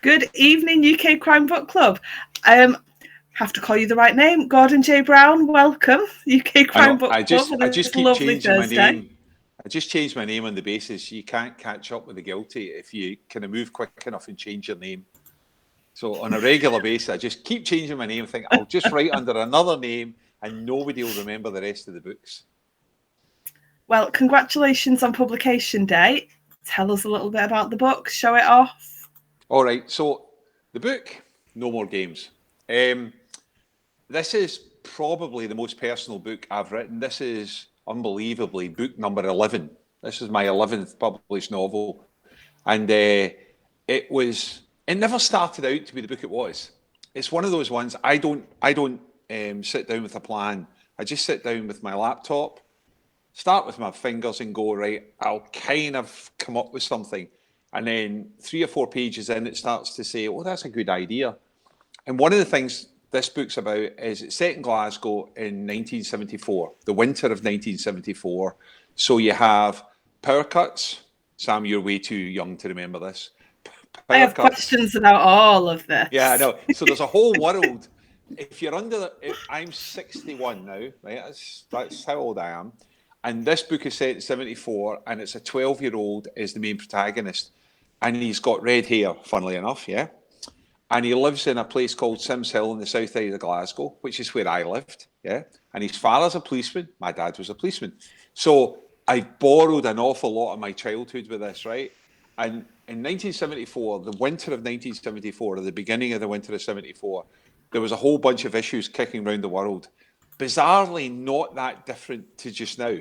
Good evening, UK Crime Book Club. Have to call you the right name. Gordon J. Brown, welcome, UK I Crime know. Book I Club. just keep changing my name. I just changed my name on the basis you can't catch up with the guilty if you kind of move quick enough and change your name. So on a regular basis, I just keep changing my name and think I'll just write under another name and nobody will remember the rest of the books. Well, congratulations on publication day. Tell us a little bit about the book. Show it off. All right. So the book, No More Games. This is probably the most personal book I've written. This is unbelievably book number 11. This is my 11th published novel. And it never started out to be the book it was. It's one of those ones, I don't sit down with a plan. I just sit down with my laptop, start with my fingers and go, right, I'll kind of come up with something. And then 3 or 4 pages in, it starts to say, oh, that's a good idea. And one of the things this book's about is it's set in Glasgow in 1974, the winter of 1974. So you have power cuts. Sam, you're way too young to remember this. I have questions about all of this. Yeah, I know. So there's a whole world. If you're I'm 61 now, right? That's how old I am. And this book is set in 74, and it's a 12-year-old is the main protagonist. And he's got red hair, funnily enough, yeah? And he lives in a place called Sims Hill in the south side of Glasgow, which is where I lived, yeah? And his father's a policeman. My dad was a policeman. So I borrowed an awful lot of my childhood with this, right? And in 1974, the winter of 1974, or the beginning of the winter of 74, there was a whole bunch of issues kicking around the world. Bizarrely not that different to just now,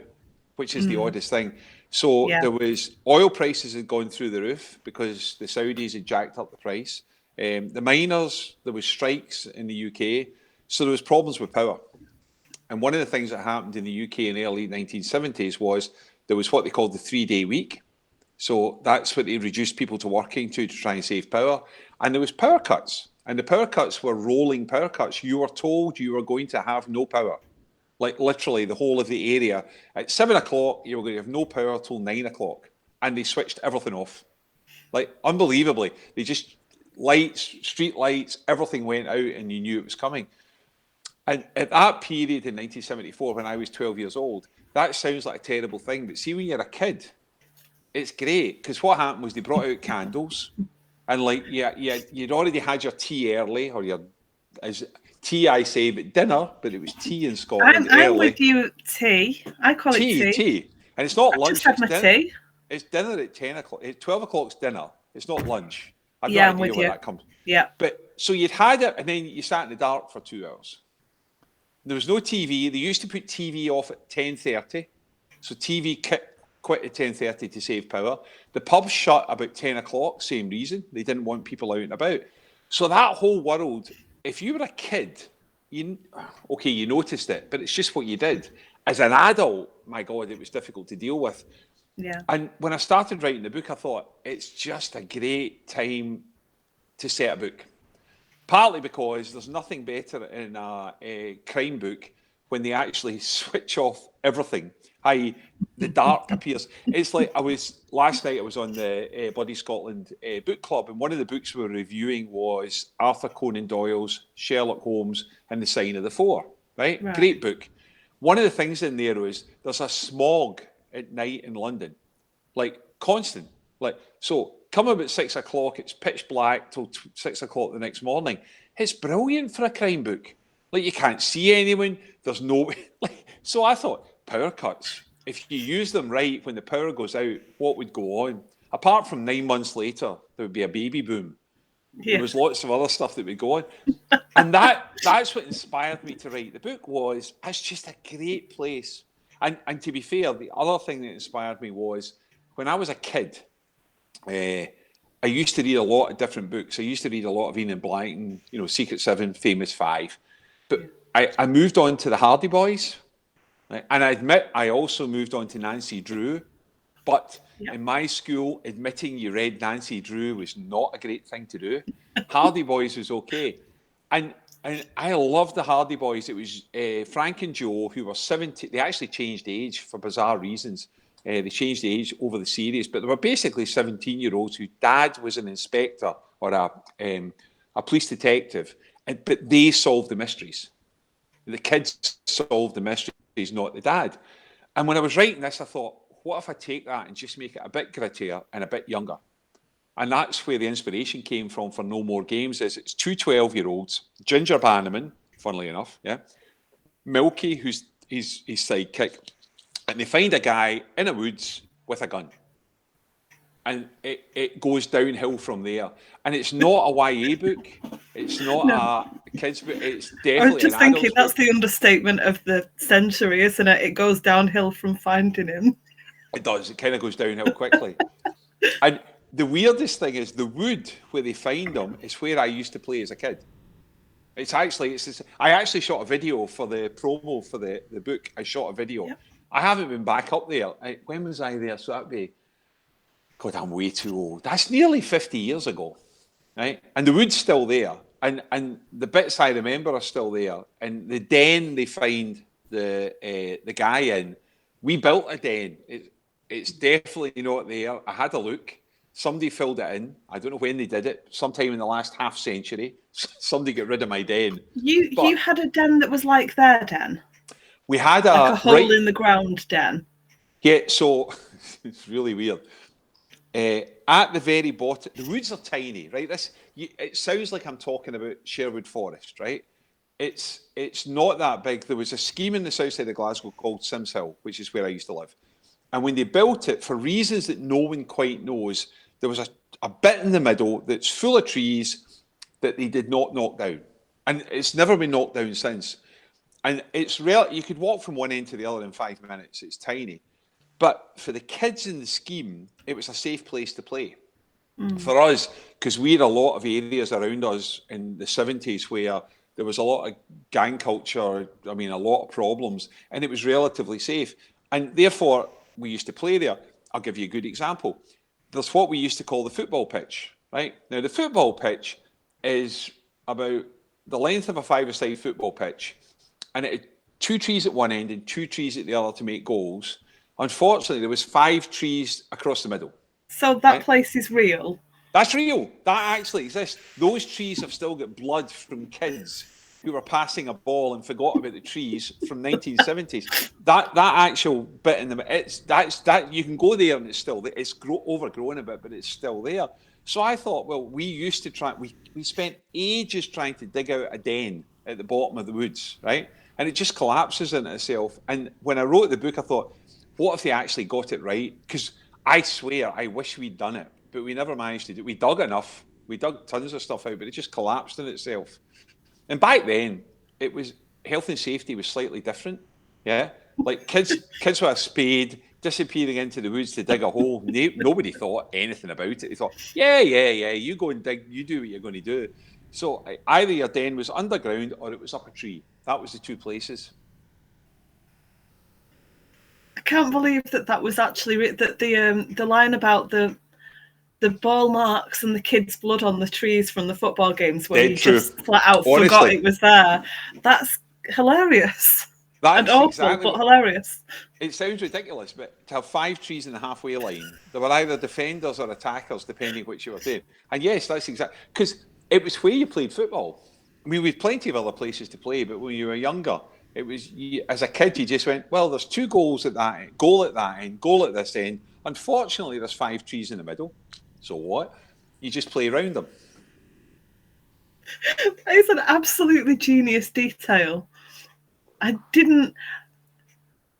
which is the oddest thing. So there was oil prices had gone through the roof because the Saudis had jacked up the price. The miners, there was strikes in the UK. So there was problems with power. And one of the things that happened in the UK in the early 1970s was there was what they called the 3-day week. So that's what they reduced people to working to try and save power. And there was power cuts. And the power cuts were rolling power cuts. You were told you were going to have no power. Like literally the whole of the area. At 7 o'clock, you were going to have no power till 9 o'clock. And they switched everything off. Like unbelievably. They just, lights, street lights, everything went out and you knew it was coming. And at that period in 1974, when I was 12 years old, that sounds like a terrible thing. But see, when you're a kid, it's great because what happened was they brought out candles, and like you'd already had your tea early, or your as tea I say, but dinner, but it was tea in Scotland. I'm with you. Tea. I call it tea, and it's not lunch. Just had my tea. It's dinner at 10 o'clock. 12 o'clock's dinner. It's not lunch. I've no idea where that comes. Yeah. But so you'd had it, and then you sat in the dark for 2 hours. There was no TV. They used to put TV off at 10:30, so TV quit at 10:30 to save power. The pubs shut about 10 o'clock, same reason. They didn't want people out and about. So that whole world, if you were a kid, you noticed it, but it's just what you did. As an adult, my God, it was difficult to deal with. Yeah. And when I started writing the book, I thought, it's just a great time to set a book. Partly because there's nothing better in a crime book when they actually switch off everything, i.e. the dark appears. It's like last night I was on the Bloody Scotland book club, and one of the books we were reviewing was Arthur Conan Doyle's Sherlock Holmes and the Sign of the Four, right? Great book. One of the things in there was there's a smog at night in London, like constant. Like, so come about 6 o'clock, it's pitch black till 6 o'clock the next morning. It's brilliant for a crime book. Like, you can't see anyone. There's no, so I thought, power cuts. If you use them right when the power goes out, what would go on? Apart from 9 months later, there would be a baby boom. Yeah. There was lots of other stuff that would go on. And that's what inspired me to write the book. It's just a great place. And to be fair, the other thing that inspired me was when I was a kid, I used to read a lot of different books. I used to read a lot of Enid Blyton, Secret Seven, Famous Five. But I moved on to the Hardy Boys. Right? And I admit I also moved on to Nancy Drew. But in my school, admitting you read Nancy Drew was not a great thing to do. Hardy Boys was okay. And I loved the Hardy Boys. It was Frank and Joe, who were 70. They actually changed age for bizarre reasons. They changed the age over the series, but they were basically 17-year-olds whose dad was an inspector or a police detective, but they solved the mysteries. The kids solved the mysteries, not the dad. And when I was writing this, I thought, what if I take that and just make it a bit grittier and a bit younger? And that's where the inspiration came from for No More Games. It's two 12-year-olds, Ginger Bannerman, funnily enough, yeah, Milky, who's his sidekick, and they find a guy in the woods with a gun. And it goes downhill from there. And it's not a YA book. It's not a kids book. It's definitely I was just thinking that's book. the understatement of the century, isn't it? It goes downhill from finding him. It does. It kind of goes downhill quickly. And the weirdest thing is the wood where they find him is where I used to play as a kid. I actually shot a video for the promo for the book. I shot a video. Yep. I haven't been back up there. When was I there? So that'd be, God, I'm way too old. That's nearly 50 years ago, right? And the wood's still there. And the bits I remember are still there. And the den they find the guy in, we built a den. It's definitely not there. I had a look. Somebody filled it in. I don't know when they did it. Sometime in the last half century. Somebody got rid of my den. You had a den that was like their den? We had like a hole in the ground den? Yeah, so it's really weird. At the very bottom, the woods are tiny, right? It sounds like I'm talking about Sherwood Forest, right? It's not that big. There was a scheme in the south side of Glasgow called Sims Hill, which is where I used to live. And when they built it, for reasons that no one quite knows, there was a bit in the middle that's full of trees that they did not knock down. And it's never been knocked down since. And it's real. You could walk from one end to the other in 5 minutes. It's tiny. But for the kids in the scheme, it was a safe place to play. For us, because we had a lot of areas around us in the 70s where there was a lot of gang culture, a lot of problems, and it was relatively safe. And therefore, we used to play there. I'll give you a good example. There's what we used to call the football pitch, right? Now, the football pitch is about the length of a five-a-side football pitch, and it had 2 trees at one end and 2 trees at the other to make goals. Unfortunately, there was 5 trees across the middle. So that place is real? That's real. That actually exists. Those trees have still got blood from kids who were passing a ball and forgot about the trees from 1970s. That actual bit in the you can go there and it's still there. It's overgrown a bit, but it's still there. So I thought, well, we used to try. We spent ages trying to dig out a den at the bottom of the woods, right? And it just collapses into itself. And when I wrote the book, I thought, what if they actually got it right? Because I swear, I wish we'd done it, but we never managed to do it. We dug enough. We dug tons of stuff out, but it just collapsed in itself. And back then, health and safety was slightly different. Yeah, like kids with a spade disappearing into the woods to dig a hole. Nobody thought anything about it. They thought, yeah, you go and dig, you do what you're going to do. So either your den was underground or it was up a tree. That was the 2 places. I can't believe that was actually that the line about the ball marks and the kids' blood on the trees from the football games where you just flat out forgot it was there. That's hilarious. And awful, but hilarious. It sounds ridiculous, but to have 5 trees in the halfway line, there were either defenders or attackers, depending which you were doing. And yes, that's exactly, because it was where you played football. We had plenty of other places to play, but when you were younger, it was, as a kid, you just went, well, there's 2 goals at that end, goal at that end, goal at this end. Unfortunately, there's 5 trees in the middle. So what? You just play around them. That is an absolutely genius detail. I didn't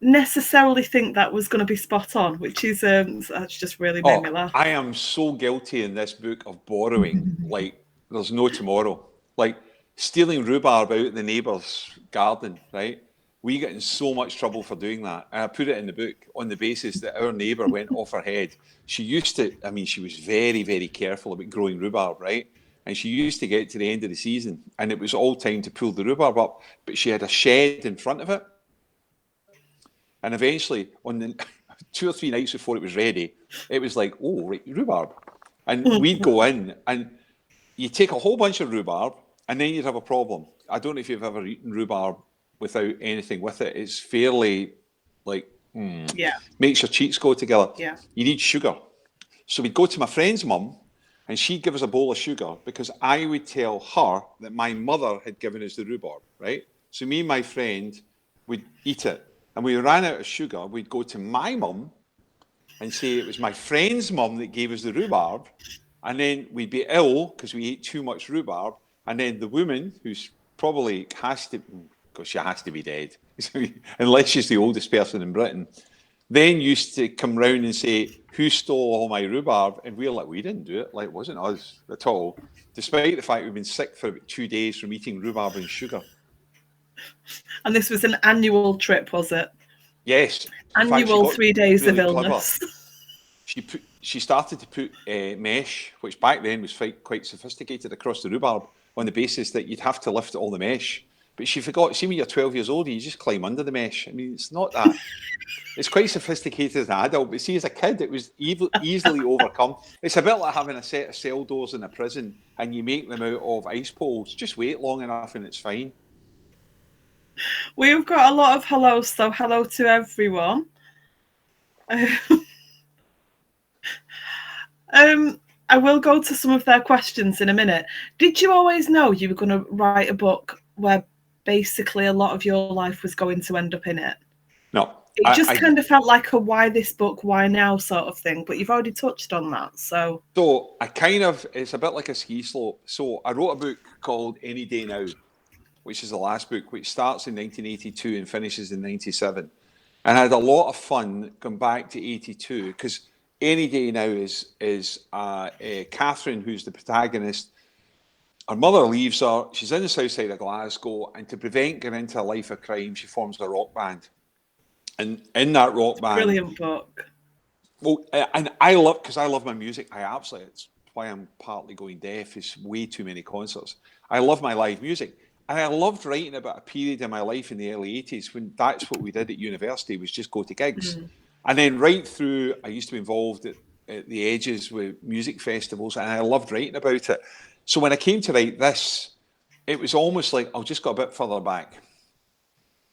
necessarily think that was going to be spot on, which is that's just really made me laugh. I am so guilty in this book of borrowing like there's no tomorrow. Like stealing rhubarb out of the neighbour's garden, right? We get in so much trouble for doing that. And I put it in the book on the basis that our neighbour went off her head. She used to, she was very, very careful about growing rhubarb, right? And she used to get to the end of the season and it was all time to pull the rhubarb up, but she had a shed in front of it. And eventually, on the 2 or 3 nights before it was ready, it was like, oh, right, rhubarb. And we'd go in and you take a whole bunch of rhubarb and then you'd have a problem. I don't know if you've ever eaten rhubarb without anything with it. It's fairly like Yeah. Makes your cheeks go together. Yeah. You need sugar. So we'd go to my friend's mum, and she'd give us a bowl of sugar because I would tell her that my mother had given us the rhubarb, right? So me and my friend would eat it. And we ran out of sugar. We'd go to my mum and say it was my friend's mum that gave us the rhubarb. And then we'd be ill because we ate too much rhubarb. And then the woman, who's probably has to, because she has to be dead, unless she's the oldest person in Britain, then used to come round and say, who stole all my rhubarb? And we're like, we didn't do it. Like, it wasn't us at all. Despite the fact we've been sick for about 2 days from eating rhubarb and sugar. And this was an annual trip, was it? Yes. Annual 3 days really of illness. She started to put mesh, which back then was quite sophisticated, across the rhubarb on the basis that you'd have to lift all the mesh. But she forgot, see, when you're 12 years old, you just climb under the mesh. I mean, it's not that. It's quite sophisticated as an adult, but see, as a kid, it was easily overcome. It's a bit like having a set of cell doors in a prison and you make them out of ice poles. Just wait long enough and it's fine. We've got a lot of hellos, so hello to everyone. I will go to some of their questions in a minute. Did you always know you were going to write a book where basically a lot of your life was going to end up in it? No. It just kind of felt like a why this book, why now sort of thing, but you've already touched on that. So it's a bit like a ski slope. So I wrote a book called Any Day Now, which is the last book, which starts in 1982 and finishes in 97. And I had a lot of fun going back to 82 because Any Day Now is Catherine, who's the protagonist. Her mother leaves her. She's in the south side of Glasgow, and to prevent getting into a life of crime, she forms a rock band. And in that rock band, brilliant book. Well, and I love my music. It's why I'm partly going deaf. It's way too many concerts. I love my live music, and I loved writing about a period in my life in the early 80s when that's what we did at university, was just go to gigs. And then right through, I used to be involved at the edges with music festivals, and I loved writing about it. So when I came to write this, it was almost like I'll just go a bit further back.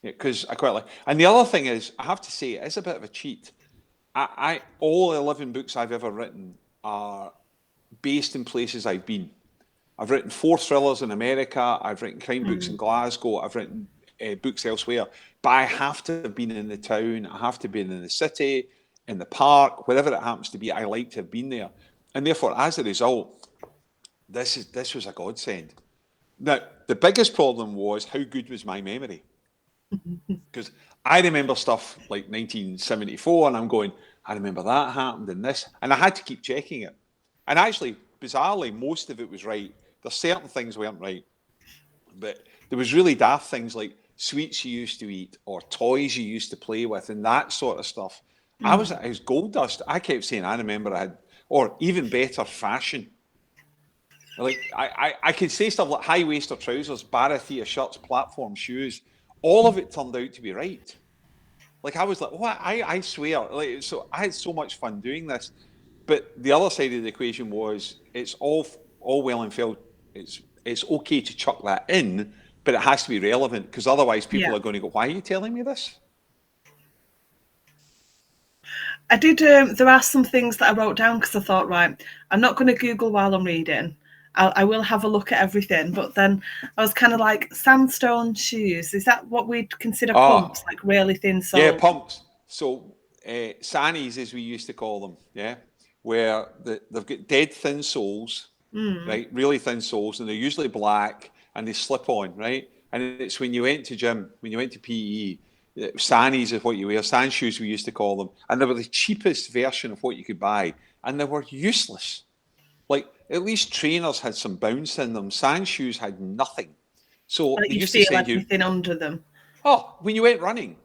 Because I quite like. And the other thing is, I have to say, it is a bit of a cheat. All 11 books I've ever written are based in places I've been. I've written 4 thrillers in America. I've written crime books in Glasgow. I've written books elsewhere. But I have to have been in the town. I have to have been in the city, in the park, wherever it happens to be. I like to have been there. And therefore, as a result, this was a godsend. Now, the biggest problem was, how good was my memory? Because I remember stuff like 1974 and I'm going, I remember that happened and this, and I had to keep checking it. And actually, bizarrely, most of it was right. There's certain things weren't right, but there was really daft things like sweets you used to eat or toys you used to play with and that sort of stuff. I was gold dust. I kept saying, I remember I had, or even better, fashion. Like I could say stuff like high-waisted trousers, Barathea shirts, platform shoes. All of it turned out to be right. Like I was like, what? I swear. Like, so I had so much fun doing this. But the other side of the equation was, it's all well and well. It's okay to chuck that in, but it has to be relevant, because otherwise people are going to go, why are you telling me this? I did. There are some things that I wrote down because I thought, right, I'm not going to Google while I'm reading. I will have a look at everything, but then I was kind of like, sandstone shoes. Is that what we'd consider pumps, like really thin soles? Yeah, pumps. So sannies, as we used to call them, yeah, where they've got dead thin soles, right, really thin soles, and they're usually black and they slip on, right? And it's when you went to gym, when you went to PE, sannies is what you wear, sand shoes we used to call them, and they were the cheapest version of what you could buy, and they were useless. Like, at least trainers had some bounce in them. Sand shoes had nothing. So they used to send everything under them. Oh, when you went running,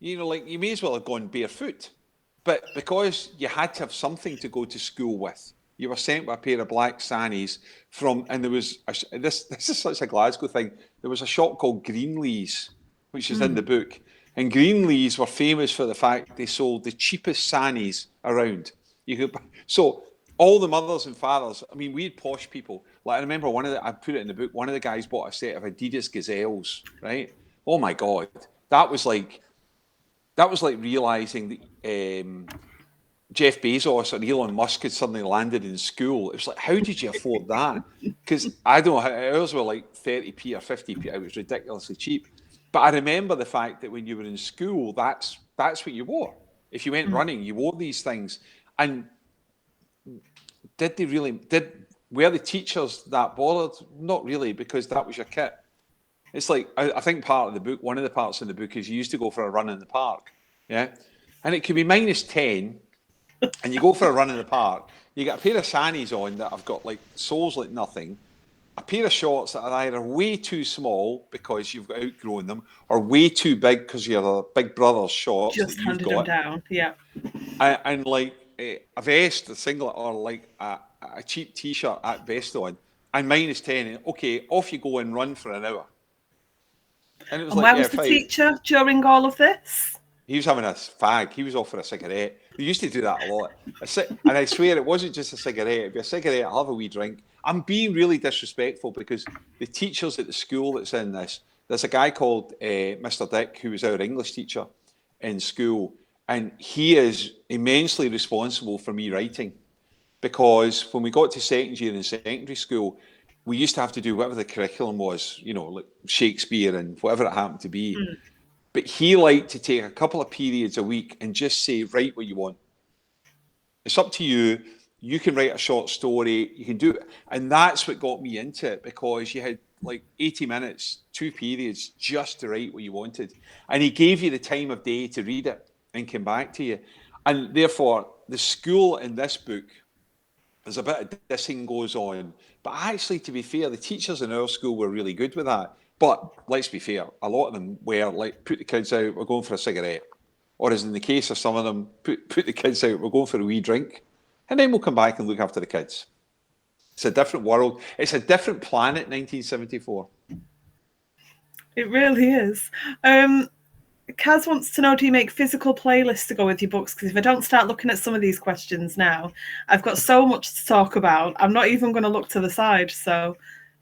like you may as well have gone barefoot. But because you had to have something to go to school with, you were sent with a pair of black sannies and there was, this is such a Glasgow thing, there was a shop called Greenlees, which is in the book. And Greenlees were famous for the fact they sold the cheapest sannies around. So all the mothers and fathers, I mean, we had posh people. Like, I remember I put it in the book, one of the guys bought a set of Adidas Gazelles, right? Oh my God. That was that was like realizing that Jeff Bezos and Elon Musk had suddenly landed in school. It was like, how did you afford that? Because I don't know, ours were like 30p or 50p. It was ridiculously cheap. But I remember the fact that when you were in school, that's what you wore. If you went running, you wore these things. And were the teachers that bothered? Not really, because that was your kit. It's like, I think part of the book, one of the parts in the book is you used to go for a run in the park. Yeah. And it could be -10. And you go for a run in the park, you get a pair of sannies on that have got like soles like nothing, a pair of shorts that are either way too small because you've outgrown them, or way too big because you're the big brother's shorts just that you've handed got. them down, yeah. And like a vest, a singlet, or like a cheap t-shirt at best on, and -10. Okay, off you go and run for an hour. And it was where was the teacher during all of this? He was having a fag. He was off for a cigarette. They used to do that a lot. And I swear it wasn't just a cigarette. It'd be a cigarette, I'll have a wee drink. I'm being really disrespectful because the teachers at the school that's in this, there's a guy called Mr. Dick, who was our English teacher in school. And he is immensely responsible for me writing. Because when we got to second year in secondary school, we used to have to do whatever the curriculum was, you know, like Shakespeare and whatever it happened to be. But he liked to take a couple of periods a week and just say, write what you want. It's up to you. You can write a short story. You can do it. And that's what got me into it, because you had like 80 minutes, 2 periods, just to write what you wanted. And he gave you the time of day to read it and come back to you. And therefore, the school in this book, there's a bit of dissing goes on. But actually, to be fair, the teachers in our school were really good with that. But let's be fair, a lot of them were like, put the kids out, we're going for a cigarette. Or as in the case of some of them, put the kids out, we're going for a wee drink. And then we'll come back and look after the kids. It's a different world. It's a different planet, 1974. It really is. Kaz wants to know, do you make physical playlists to go with your books? Because if I don't start looking at some of these questions now, I've got so much to talk about. I'm not even going to look to the side. So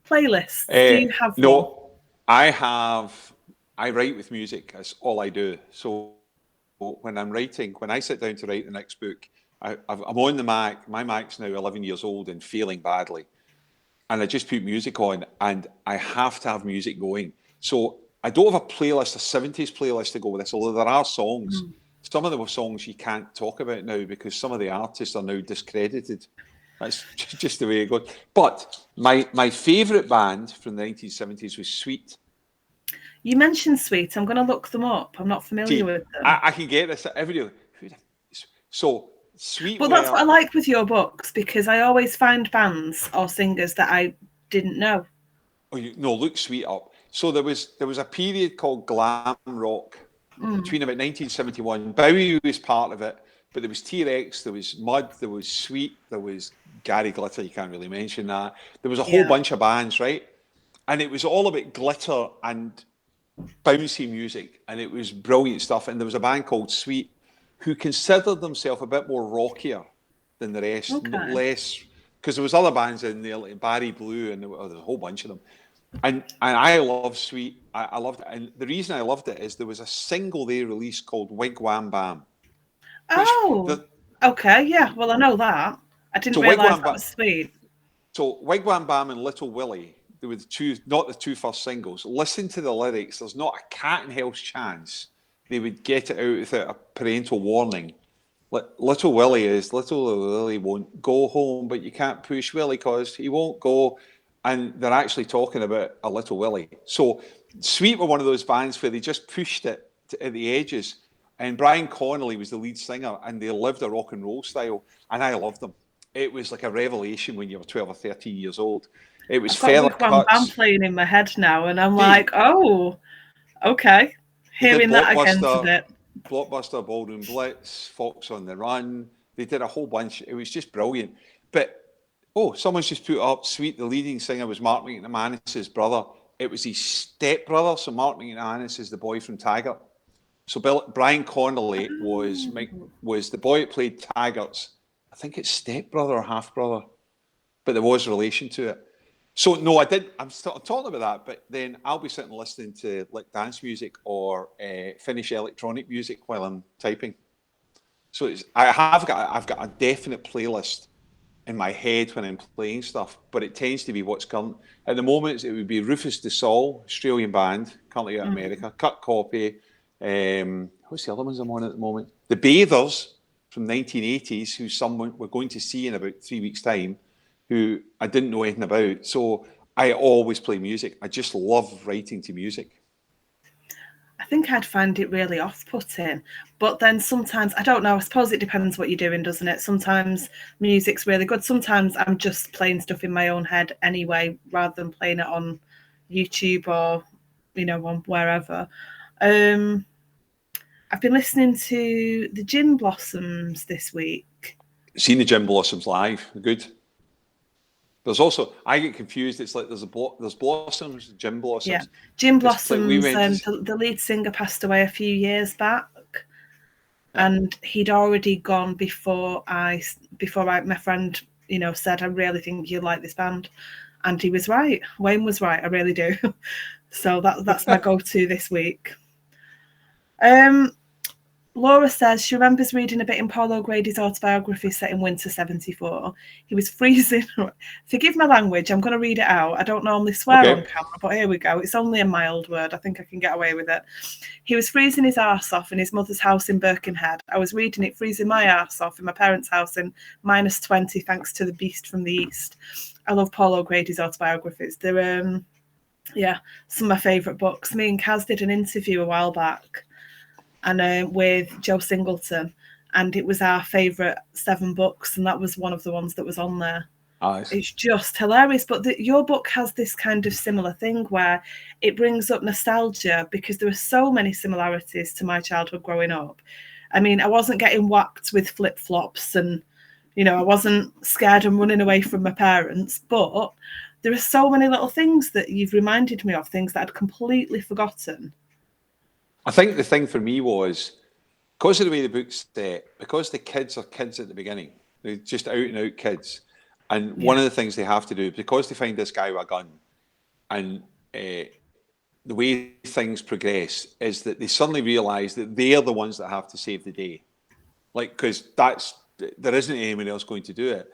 playlists, do you have one? I write with music. That's all I do. So when I'm writing, when I sit down to write the next book, I'm on the Mac. My Mac's now 11 years old and failing badly. And I just put music on, and I have to have music going. So I don't have a playlist, a 70s playlist to go with this, although there are songs. Some of them are songs you can't talk about now because some of the artists are now discredited. That's just the way it goes. But my favourite band from the 1970s was Sweet. You mentioned Sweet. I'm going to look them up. I'm not familiar with them. I can get this every day. So Sweet. Well, that's what I like with your books, because I always find bands or singers that I didn't know. Oh, no, look Sweet up. So there was a period called glam rock between about 1971. Bowie was part of it, but there was T-Rex, there was Mud, there was Sweet, there was Gary Glitter. You can't really mention that. There was a whole bunch of bands, right? And it was all about glitter and bouncy music, and it was brilliant stuff. And there was a band called Sweet who considered themselves a bit more rockier than the rest, less, because there was other bands in there like Barry Blue, and there was a whole bunch of them. And I love Sweet. I loved it. And the reason I loved it is there was a single they released called Wig Wam Bam. Okay, yeah. Well, I know that. I didn't realise that was Sweet. So Wig Wam Bam and Little Willie, they were not the two first singles. Listen to the lyrics. There's not a cat in hell's chance they would get it out without a parental warning. Little Willie won't go home, but you can't push Willie because he won't go. And they're actually talking about a Little Willie. So Sweet were one of those bands where they just pushed it at the edges. And Brian Connolly was the lead singer, and they lived a rock and roll style. And I loved them. It was like a revelation when you were 12 or 13 years old. It was feather cuts. I'm playing in my head now, and I'm like, oh, okay. Hearing that again today. Blockbuster, Baldwin Blitz, Fox on the Run. They did a whole bunch. It was just brilliant. But someone's just put up Sweet. The leading singer was Mark McManus's brother. It was his stepbrother. So Mark McManus is the boy from Taggart. So Brian Connolly was the boy that played Taggart's, I think it's stepbrother or half brother, but there was relation to it. So no, I didn't. I'm talking about that, but then I'll be sitting listening to like dance music or Finnish electronic music while I'm typing. So I've got a definite playlist in my head when I'm playing stuff, but it tends to be what's current. At the moment, it would be Rufus Du Sol, Australian band, currently out of America. Cut Copy. What's the other ones I'm on at the moment? The Bathers from 1980s, who someone we're going to see in about 3 weeks' time, who I didn't know anything about. So I always play music. I just love writing to music. I think I'd find it really off-putting, but then sometimes, I don't know, I suppose it depends what you're doing, doesn't it? Sometimes music's really good. Sometimes I'm just playing stuff in my own head anyway, rather than playing it on YouTube or, on wherever. I've been listening to the Gin Blossoms this week. Seen the Gin Blossoms live. Good. There's also, I get confused. It's like there's Blossoms, Gin Blossoms. Yeah, Gin Blossoms. The lead singer passed away a few years back, and he'd already gone before my friend, said, I really think you like this band, and he was right. Wayne was right. I really do. So that's my go-to this week. Laura says she remembers reading a bit in Paul O'Grady's autobiography set in winter 74. He was freezing. Forgive my language, I'm going to read it out. I don't normally swear on camera, but here we go. It's only a mild word. I think I can get away with it. He was freezing his arse off in his mother's house in Birkenhead. I was reading it, freezing my arse off in my parents' house in -20, thanks to the beast from the east. I love Paul O'Grady's autobiographies. They're, some of my favourite books. Me and Kaz did an interview a while back, and with Joe Singleton, and it was our favourite 7 books, and that was one of the ones that was on there. Nice. It's just hilarious. But your book has this kind of similar thing where it brings up nostalgia, because there are so many similarities to my childhood growing up. I mean, I wasn't getting whacked with flip-flops, and I wasn't scared and running away from my parents, but there are so many little things that you've reminded me of, things that I'd completely forgotten. I think the thing for me was, because of the way the book's set, because the kids are kids at the beginning, they're just out and out kids. And one of the things they have to do, because they find this guy with a gun, and the way things progress is that they suddenly realise that they're the ones that have to save the day. Like, because there isn't anyone else going to do it.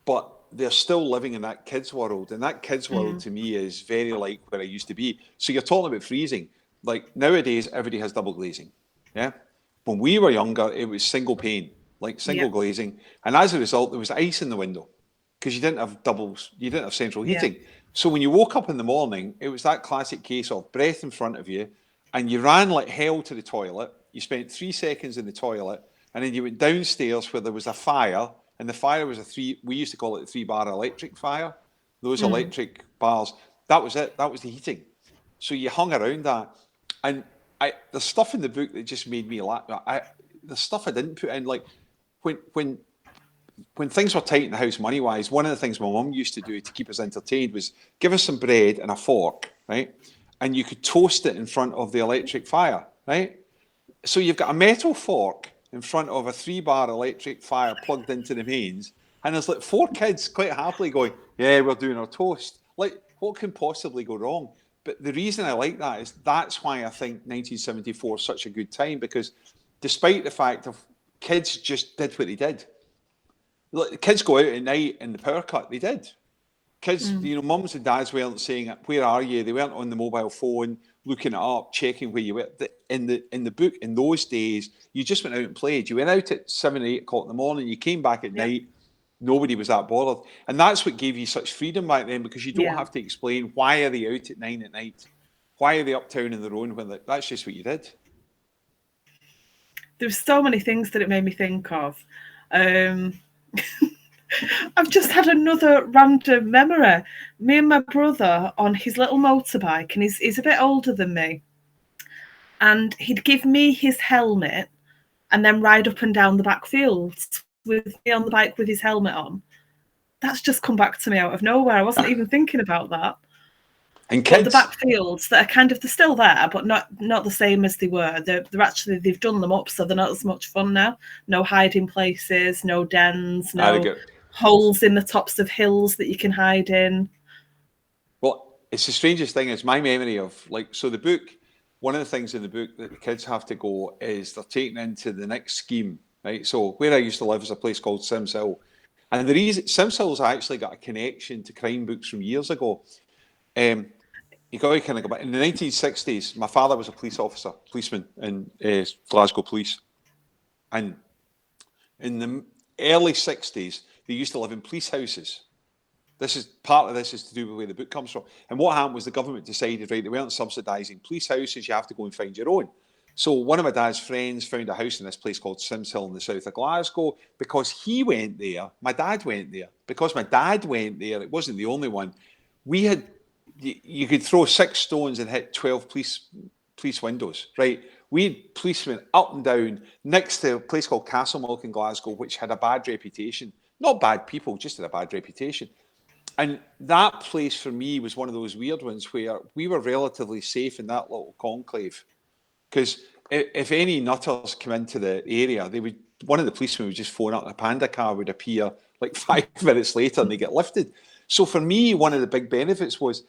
But they're still living in that kids' world. And that kids' world to me is very like where I used to be. So you're talking about freezing. Like nowadays, everybody has double glazing. Yeah. When we were younger, it was single pane, like single glazing. And as a result, there was ice in the window because you didn't have central heating. So when you woke up in the morning, it was that classic case of breath in front of you, and you ran like hell to the toilet. You spent 3 seconds in the toilet, and then you went downstairs where there was a fire, and the fire was we used to call it the 3-bar electric fire. Those electric bars, that was it. That was the heating. So you hung around that. And the stuff in the book that just made me laugh, the stuff I didn't put in, like when things were tight in the house money-wise, one of the things my mum used to do to keep us entertained was give us some bread and a fork, right? And you could toast it in front of the electric fire, right? So you've got a metal fork in front of a 3-bar electric fire plugged into the mains, and there's like 4 kids quite happily going, yeah, we're doing our toast. Like, what can possibly go wrong? But the reason I like that is that's why I think 1974 is such a good time, because despite the fact of kids just did what they did. Like, the kids go out at night in the power cut, they did. Kids, mums and dads weren't saying, where are you? They weren't on the mobile phone, looking it up, checking where you were. In the book, in those days, you just went out and played. You went out at 7 or 8 o'clock in the morning, you came back at night, nobody was that bothered. And that's what gave you such freedom back then, because you don't have to explain why are they out at 9 at night? Why are they uptown on their own? That's just what you did. There's so many things that it made me think of. I've just had another random memory. Me and my brother on his little motorbike, and he's a bit older than me, and he'd give me his helmet and then ride up and down the back fields with me on the bike with his helmet on. That's just come back to me out of nowhere. I wasn't even thinking about that. And kids, the back fields that are they're still there, but not the same as they were. They've done them up, so they're not as much fun now. No hiding places, no dens, no holes in the tops of hills that you can hide in. it's the strangest thing. It's my memory of so the book. One of the things in the book that the kids have to go is they're taken into the next scheme, right? So where I used to live is a place called Sims Hill. And the reason Sims Hill's actually got a connection to crime books from years ago. You got to kind of go back. In the 1960s, my father was a policeman in Glasgow Police. And in the early 60s, they used to live in police houses. Part of this is to do with where the book comes from. And what happened was the government decided, right, they weren't subsidising police houses, you have to go and find your own. So one of my dad's friends found a house in this place called Sims Hill in the south of Glasgow. Because he went there, my dad went there. Because my dad went there, it wasn't the only one. We had, you could throw 6 stones and hit 12 police windows, right? We had policemen up and down next to a place called Castlemilk in Glasgow, which had a bad reputation. Not bad people, just had a bad reputation. And that place for me was one of those weird ones where we were relatively safe in that little conclave. Because if any nutters come into the area, one of the policemen would just phone up, a Panda car would appear like 5 minutes later and they get lifted. So for me, one of the big benefits was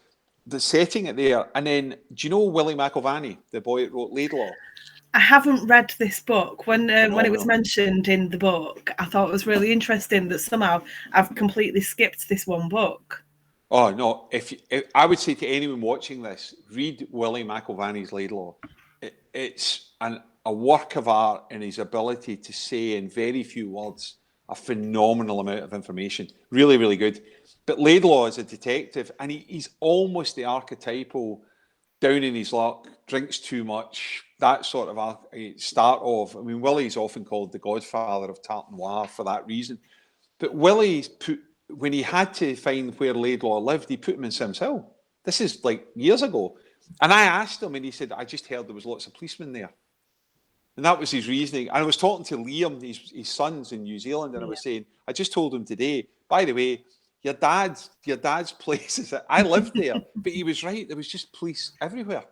the setting it there. And then, do you know Willie McIlvanney, the boy that wrote Laidlaw? I haven't read this book. When it was mentioned in the book, I thought it was really interesting that somehow I've completely skipped this one book. Oh, no. If I would say to anyone watching this, read Willie McIlvanney's Laidlaw. It's a work of art in his ability to say in very few words a phenomenal amount of information. Really, really good. But Laidlaw is a detective, and he's almost the archetypal down in his luck, drinks too much, that sort of start of. I mean, Willie's often called the godfather of Tarte Noir for that reason. But Willie, when he had to find where Laidlaw lived, he put him in Sims Hill. This is like years ago. And I asked him, and he said, I just heard there was lots of policemen there. And that was his reasoning. And I was talking to Liam, his son's in New Zealand, and I was saying, I just told him today, by the way, your dad's place is, I lived there, but he was right. There was just police everywhere.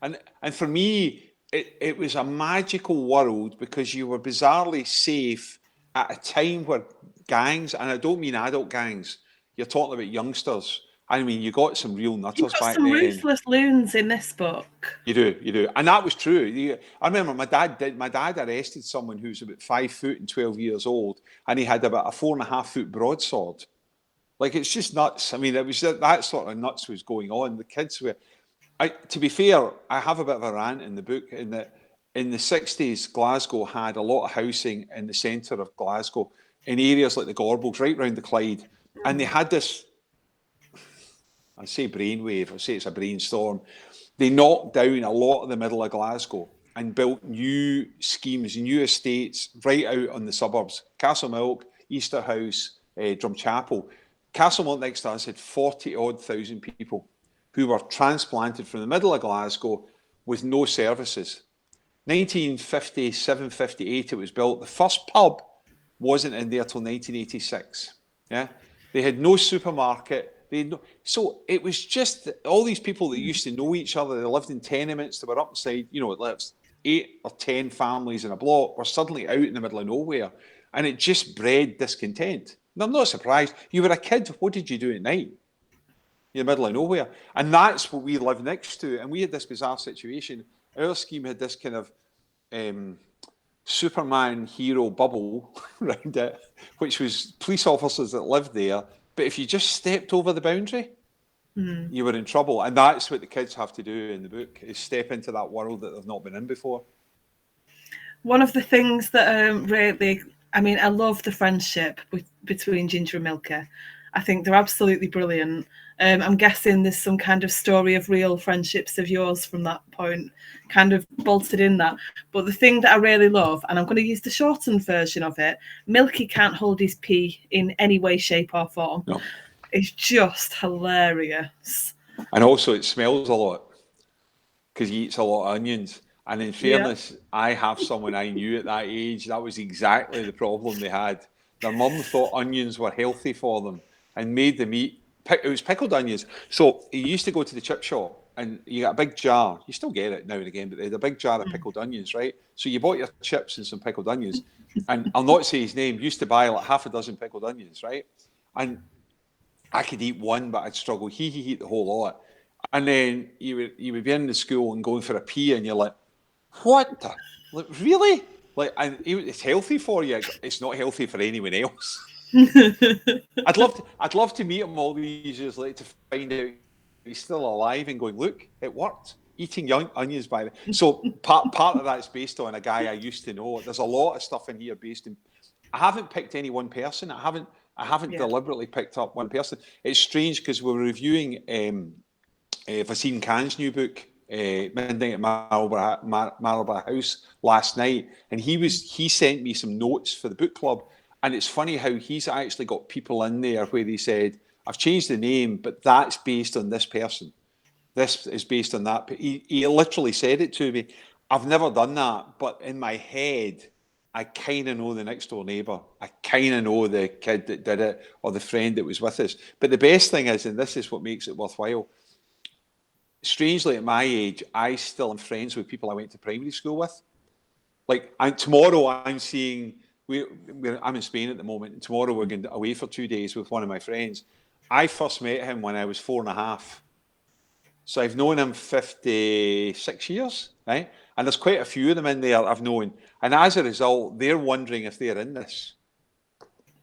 And for me, it was a magical world because you were bizarrely safe at a time where gangs, and I don't mean adult gangs, you're talking about youngsters. I mean, you got some real nutters back then. You got some ruthless loons in this book. You do. And that was true. I remember my dad arrested someone who was about 5 foot and 12 years old, and he had about a 4.5 foot broadsword. Like, it's just nuts. I mean, it was that sort of nuts was going on. The kids were... to be fair, I have a bit of a rant in the book in that in the 60s, Glasgow had a lot of housing in the centre of Glasgow, in areas like the Gorbals, right round the Clyde. And they had this, I say brainwave, I say it's a brainstorm. They knocked down a lot of the middle of Glasgow and built new schemes, new estates right out on the suburbs. Castlemilk, Easterhouse, Drumchapel. Castlemilk next to us had 40,000 people who were transplanted from the middle of Glasgow with no services. 1957, 58 it was built. The first pub wasn't in there till 1986. Yeah, they had no supermarket. So it was just all these people that used to know each other. They lived in tenements. They were upside, it lives 8 or 10 families in a block were suddenly out in the middle of nowhere, and it just bred discontent. And I'm not surprised. You were a kid. What did you do at night? In the middle of nowhere. And that's what we lived next to. And we had this bizarre situation. Our scheme had this kind of Superman hero bubble around it, which was police officers that lived there. But if you just stepped over the boundary, you were in trouble. And that's what the kids have to do in the book, is step into that world that they've not been in before. One of the things that really, I mean, I love the friendship between Ginger and Milky. I think they're absolutely brilliant. I'm guessing there's some kind of story of real friendships of yours from that point, kind of bolted in that. But the thing that I really love, and I'm going to use the shortened version of it, Milky can't hold his pee in any way, shape or form. No. It's just hilarious. And also it smells a lot because he eats a lot of onions. And in fairness, I have someone I knew at that age, that was exactly the problem they had. Their mum thought onions were healthy for them and made them eat. It was pickled onions. So he used to go to the chip shop and you got a big jar. You still get it now and again, but they had a big jar of pickled onions, right? So you bought your chips and some pickled onions. And I'll not say his name, used to buy like half a dozen pickled onions, right? And I could eat one, but I'd struggle. He eat the whole lot. And then you would be in the school and going for a pee, and you're like, what the? Like, really? Like, and it's healthy for you. It's not healthy for anyone else. I'd love to meet him all these years later to find out he's still alive and going, look, it worked. Eating young onions by the so part of that's based on a guy I used to know. There's a lot of stuff in here based in. I haven't picked any one person. I haven't deliberately picked up one person. It's strange because we were reviewing Vaseem Khan's new book, Midnight at Marlborough House, last night, and he sent me some notes for the book club, and it's funny how he's actually got people in there where they said, I've changed the name, but that's based on this person. This is based on that. He literally said it to me. I've never done that, but in my head, I kind of know the next door neighbour. I kind of know the kid that did it or the friend that was with us. But the best thing is, and this is what makes it worthwhile, strangely at my age, I still am friends with people I went to primary school with. Like, tomorrow I'm seeing, I'm in Spain at the moment, and tomorrow we're going away for 2 days with one of my friends. I first met him when I was 4.5. So I've known him 56 years, right? And there's quite a few of them in there I've known. And as a result, they're wondering if they're in this.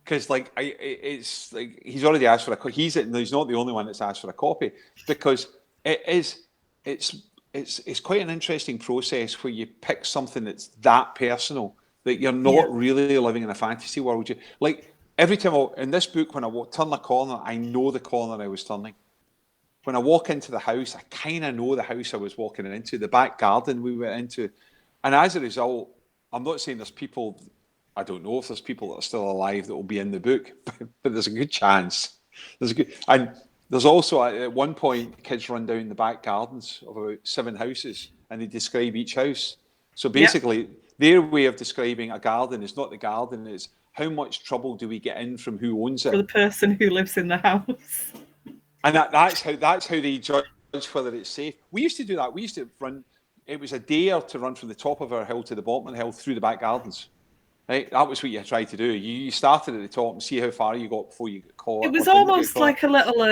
Because it's like he's already asked for he's not the only one that's asked for a copy, because it's quite an interesting process where you pick something that's that personal that you're not really living in a fantasy world. Like every time in this book, when I turn the corner, I know the corner I was turning. When I walk into the house, I kind of know the house I was walking into, the back garden we went into. And as a result, I'm not saying there's people, I don't know if there's people that are still alive that will be in the book, but there's a good chance. And there's also, at one point, kids run down the back gardens of about 7 houses and they describe each house. So basically, their way of describing a garden is not the garden, it's how much trouble do we get in from who owns it. For the person who lives in the house. And that's how they judge whether it's safe. We used to do that. We used to run. It was a dare to run from the top of our hill to the bottom of the hill through the back gardens. Right, that was what you tried to do. You started at the top and see how far you got before you got caught. It was almost like a little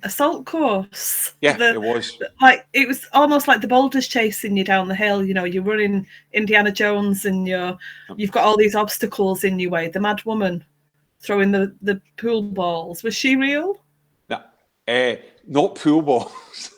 assault course. Yeah, it was. Like it was almost like the boulders chasing you down the hill. You know, you're running Indiana Jones and you've got all these obstacles in your way. The mad woman throwing the pool balls, was she real? Not pool balls.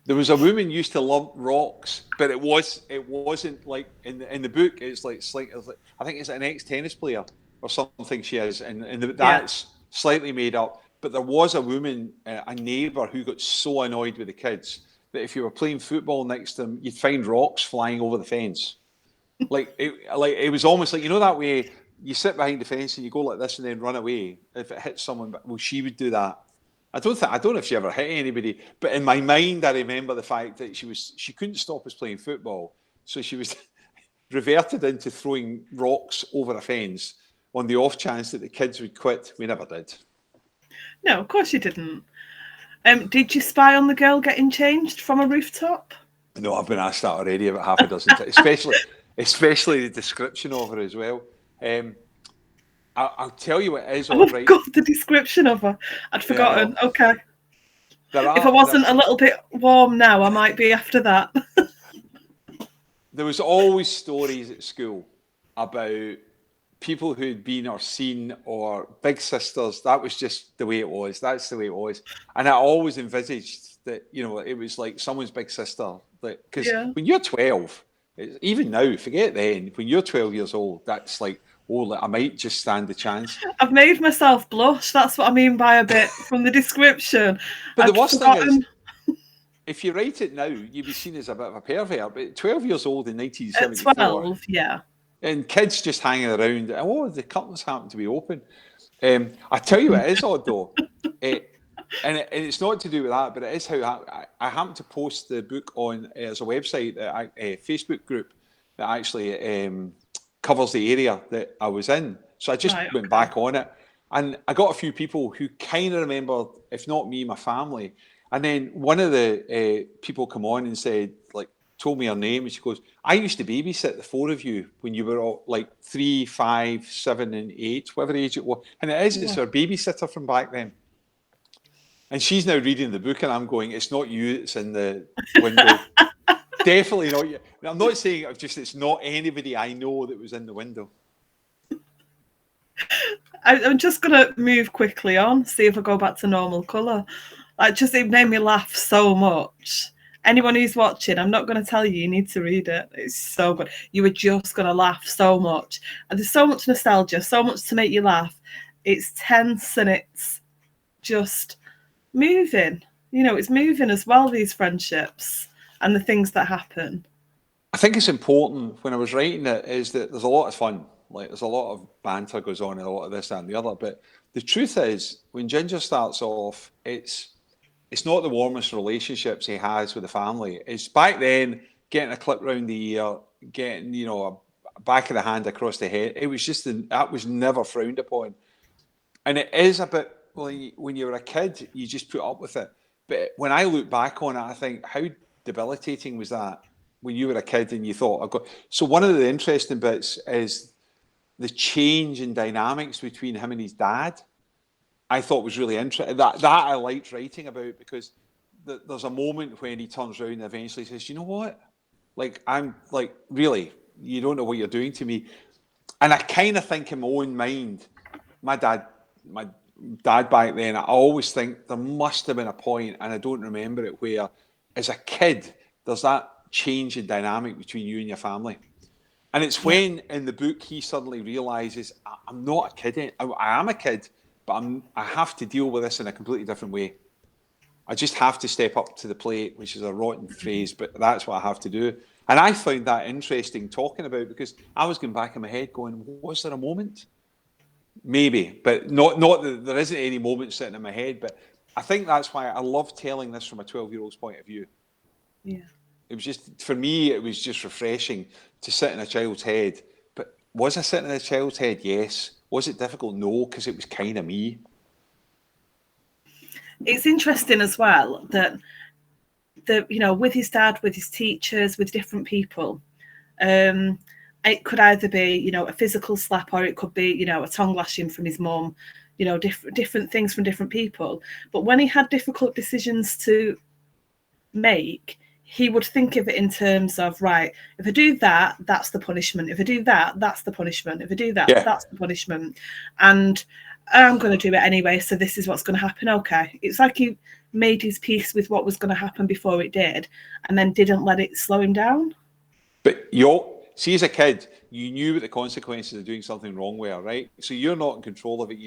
There was a woman used to lump rocks, but it wasn't like in the book. It's like I think it's an ex-tennis player or something she is, and that's slightly made up. But there was a woman, a neighbour, who got so annoyed with the kids that if you were playing football next to them, you'd find rocks flying over the fence. It was almost like, you know, that way you sit behind the fence and you go like this and then run away if it hits someone. Well, she would do that. I don't know if she ever hit anybody, but in my mind, I remember the fact that she couldn't stop us playing football, so she was reverted into throwing rocks over a fence on the off chance that the kids would quit. We never did. No, of course you didn't. Did you spy on the girl getting changed from a rooftop? No, I've been asked that already about half a dozen times, especially the description of her as well. I'll tell you what it is. Right. God, the description of her. I'd forgotten. Yeah. Okay. If I wasn't a little bit warm now, I might be after that. There was always stories at school about people who'd been or seen or big sisters. That was just the way it was. That's the way it was. And I always envisaged that, you know, it was like someone's big sister. Because when you're 12, even now, forget then, when you're 12 years old, that's like, oh, I might just stand a chance. I've made myself blush. That's what I mean by a bit from the description. But the worst thing is, if you write it now, you'd be seen as a bit of a pervert. But 12 years old in 1974. At 12, yeah. And kids just hanging around. Oh, the curtains happen to be open. I tell you what, it is odd though. And it's not to do with that, but it is how I happened to post the book on as a website, a Facebook group that actually covers the area that I was in. So I just went back on it. And I got a few people who kind of remembered, if not me, my family. And then one of the people come on and said, like, told me her name, and she goes, I used to babysit the four of you when you were all like 3, 5, 7, and 8, whatever age it was. And it's her babysitter from back then. And she's now reading the book, and I'm going, it's not you, it's in the window. Definitely not you. I'm not saying it's not anybody I know that was in the window. I'm just going to move quickly on, see if I go back to normal colour. It made me laugh so much. Anyone who's watching, I'm not going to tell you, you need to read it. It's so good. You were just going to laugh so much. And there's so much nostalgia, so much to make you laugh. It's tense and it's just moving. It's moving as well, these friendships and the things that happen. I think it's important when I was writing it is that there's a lot of fun. Like there's a lot of banter goes on and a lot of this, that, and the other. But the truth is, when Ginger starts off, it's not the warmest relationships he has with the family. It's back then getting a clip round the ear, getting a back of the hand across the head. It was just that was never frowned upon. And it is a bit when you were a kid, you just put up with it. But when I look back on it, I think how debilitating was that when you were a kid and you thought So one of the interesting bits is the change in dynamics between him and his dad. I thought was really interesting. That I liked writing about because there's a moment when he turns around and eventually says, "You know what? Like I'm like really, you don't know what you're doing to me." And I kind of think in my own mind, my dad back then, I always think there must have been a point, and I don't remember it, where as a kid there's that change in dynamic between you and your family. And it's when in the book he suddenly realizes, I'm not a kid. I am a kid, but I have to deal with this in a completely different way. I just have to step up to the plate, which is a rotten phrase, but that's what I have to do. And I found that interesting talking about because I was going back in my head going, was there a moment? Maybe, but not that there isn't any moment sitting in my head. But I think that's why I love telling this from a 12-year-old's point of view. Yeah. It was just, for me, it was just refreshing to sit in a child's head. But was I sitting in a child's head? Yes. Was it difficult? No, because it was kind of me. It's interesting as well that with his dad, with his teachers, with different people, it could either be, a physical slap or it could be, a tongue lashing from his mum, different things from different people. But when he had difficult decisions to make, he would think of it in terms of, right, if I do that, that's the punishment. If I do that, that's the punishment. If I do that, that's the punishment. And I'm going to do it anyway, so this is what's going to happen. Okay. It's like he made his peace with what was going to happen before it did and then didn't let it slow him down. But see, as a kid, you knew what the consequences of doing something wrong were, right? So you're not in control of it,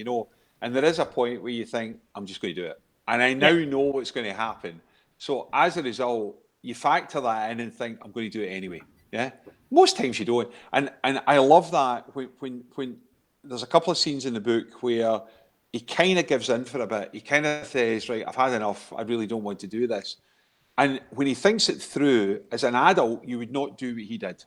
And there is a point where you think, I'm just going to do it. And I now know what's going to happen. So as a result, you factor that in and think, I'm going to do it anyway. Yeah. Most times you don't. And I love that when there's a couple of scenes in the book where he kind of gives in for a bit. He kind of says, right, I've had enough. I really don't want to do this. And when he thinks it through, as an adult, you would not do what he did.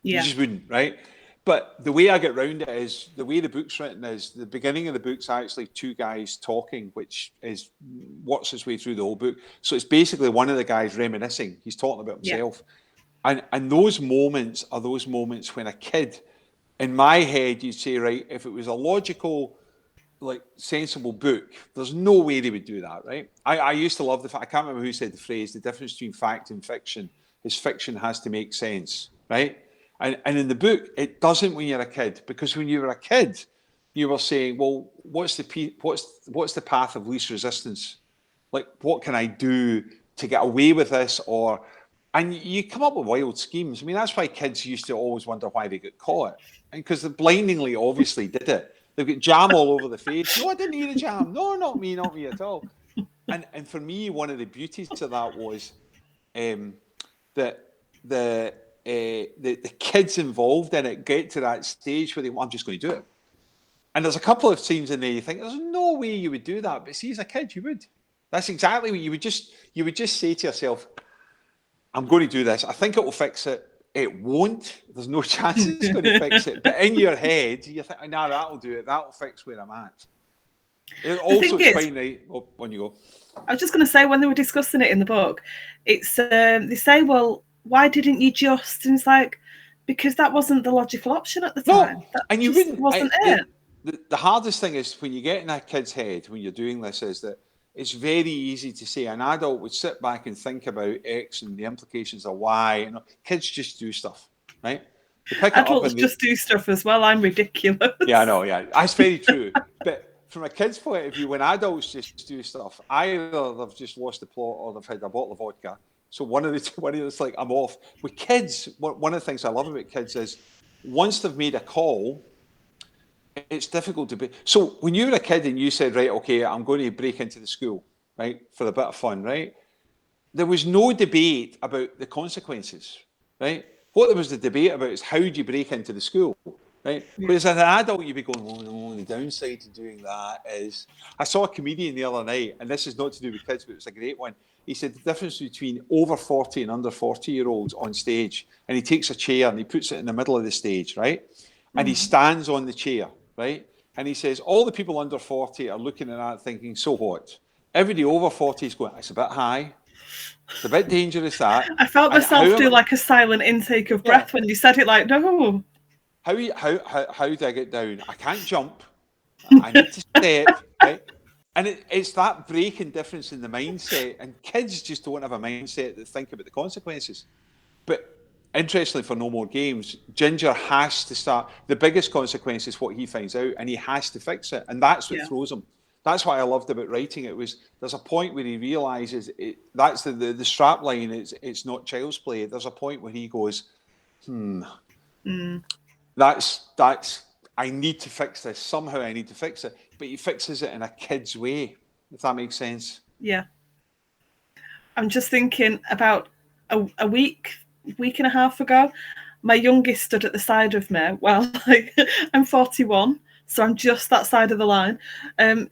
Yeah. You just wouldn't, right? But the way I get round it is, the way the book's written is, the beginning of the book's actually two guys talking, which works its way through the whole book. So it's basically one of the guys reminiscing. He's talking about himself. Yeah. And those moments are those moments when a kid, in my head, you'd say, right, if it was a logical, sensible book, there's no way they would do that, right? I used to love I can't remember who said the phrase, the difference between fact and fiction is fiction has to make sense, right? And in the book, it doesn't when you're a kid, because when you were a kid, you were saying, well, what's the path of least resistance? Like, what can I do to get away with this? And you come up with wild schemes. I mean, that's why kids used to always wonder why they got caught. And because they blindingly obviously did it. They've got jam all over the face. No, I didn't eat a jam. No, not me at all. And for me, one of the beauties of that was that the kids involved in it get to that stage where they, I'm just going to do it. And there's a couple of scenes in there you think there's no way you would do that, but see, as a kid, you would. That's exactly what you would just say to yourself, I'm going to do this. I think it will fix it. It won't. There's no chance it's going to fix it. But in your head, you think, nah, that'll do it. That'll fix where I'm at. It also explains, right? When you go. I was just going to say, when they were discussing it in the book, it's they say, well, why didn't you just? And it's like, because that wasn't the logical option at the time. No, That and you wouldn't. wasn't it. The hardest thing is when you get in a kid's head when you're doing this is that it's very easy to say an adult would sit back and think about X and the implications of Y. And kids just do stuff, right? They pick Adults just do stuff as well. I'm ridiculous. Yeah, I know. Yeah, that's very true. But from a kid's point of view, when adults just do stuff, either they've just lost the plot or they've had a bottle of vodka. So one of it's like I'm off. With kids, one of the things I love about kids is once they've made a call, it's difficult to be. So when you were a kid and you said, right, okay, I'm going to break into the school, right, for a bit of fun, right? There was no debate about the consequences, right? What there was the debate about is how do you break into the school, right? Whereas as an adult, you'd be going, oh no, the downside to doing that is... I saw a comedian the other night, and this is not to do with kids, but it's a great one. He said the difference between over 40 and under 40-year-olds on stage, and he takes a chair and he puts it in the middle of the stage, right? And he stands on the chair, right? And he says, all the people under 40 are looking at that thinking, so what? Everybody over 40 is going, it's a bit high. It's a bit dangerous, that. I felt myself do like a silent intake of breath when you said it, like, no. How do I get down? I can't jump. I need to step, right? And it's that breaking difference in the mindset. And kids just don't have a mindset that think about the consequences. But interestingly, for No More Games, Ginger has to start. The biggest consequence is what he finds out, and he has to fix it. And that's what throws him. That's what I loved about writing it. Was there's a point where he realizes that's the strap line. It's not child's play. There's a point where he goes, that's I need to fix this. Somehow I need to fix it. But he fixes it in a kid's way, if that makes sense. Yeah. I'm just thinking about a week and a half ago, my youngest stood at the side of me. Well, I'm 41. So I'm just that side of the line.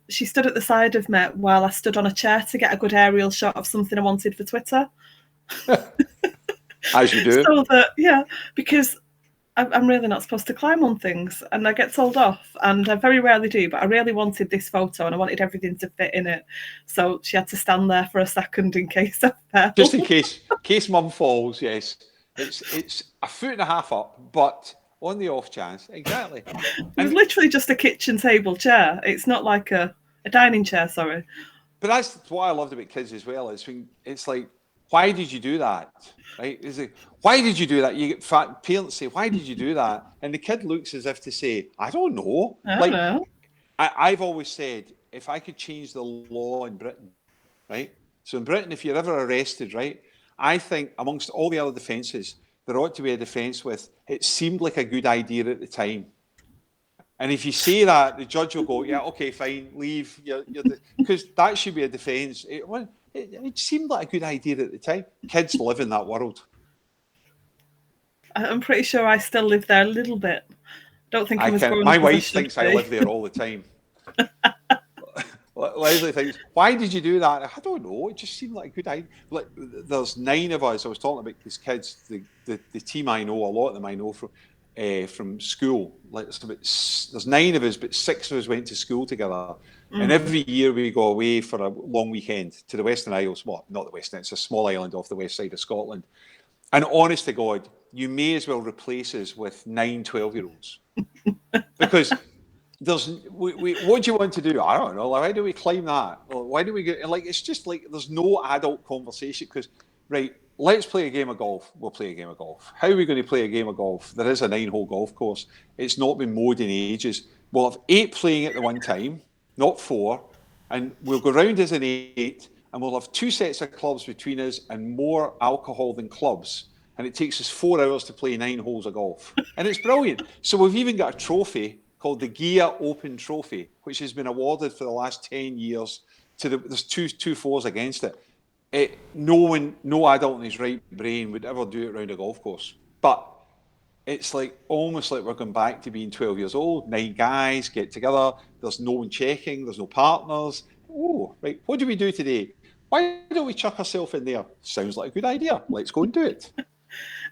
She stood at the side of me while I stood on a chair to get a good aerial shot of something I wanted for Twitter. As you do. So because I'm really not supposed to climb on things, and I get told off, and I very rarely do, but I really wanted this photo and I wanted everything to fit in it. So she had to stand there for a second in case I fell. Just in case mum falls, yes. It's a foot and a half up, but on the off chance, exactly. It's literally just a kitchen table chair. It's not like a dining chair, sorry. But that's what I loved about kids as well. It's like, why did you do that? Right? Is it, why did you do that? You get fat parents say, why did you do that? And the kid looks as if to say, I don't know. I don't know. I've always said, if I could change the law in Britain, right? So in Britain, if you're ever arrested, right? I think amongst all the other defences, there ought to be a defence with, it seemed like a good idea at the time. And if you say that, the judge will go, yeah, okay, fine, leave. Because that should be a defence. It seemed like a good idea at the time. Kids live in that world. I'm pretty sure I still live there a little bit. Don't think I'm as grown up. My wife thinks I live there all the time. Leslie thinks, why did you do that? I don't know. It just seemed like a good idea. Like, there's 9 of us. I was talking about these kids. The team I know, a lot of them I know from school. Like there's 9 of us, but 6 of us went to school together. And every year we go away for a long weekend to the Western Isles. Well, not the Western. It's a small island off the west side of Scotland. And honest to God, you may as well replace us with 9 12-year-olds because. What do you want to do? I don't know. Why do we climb that? Or why do we get it's just like there's no adult conversation because right, let's play a game of golf. We'll play a game of golf. How are we going to play a game of golf? There is a 9-hole golf course. It's not been mowed in ages. We'll have 8 playing at the one time, not 4, and we'll go round as an 8, and we'll have 2 sets of clubs between us and more alcohol than clubs. And it takes us 4 hours to play 9 holes of golf, and it's brilliant. So we've even got a trophy called the Gia Open Trophy, which has been awarded for the last 10 years. There's two 4s against it. No adult in his right brain would ever do it around a golf course. But it's like almost like we're going back to being 12 years old. 9 guys get together. There's no one checking. There's no partners. Oh, right. What do we do today? Why don't we chuck ourselves in there? Sounds like a good idea. Let's go and do it.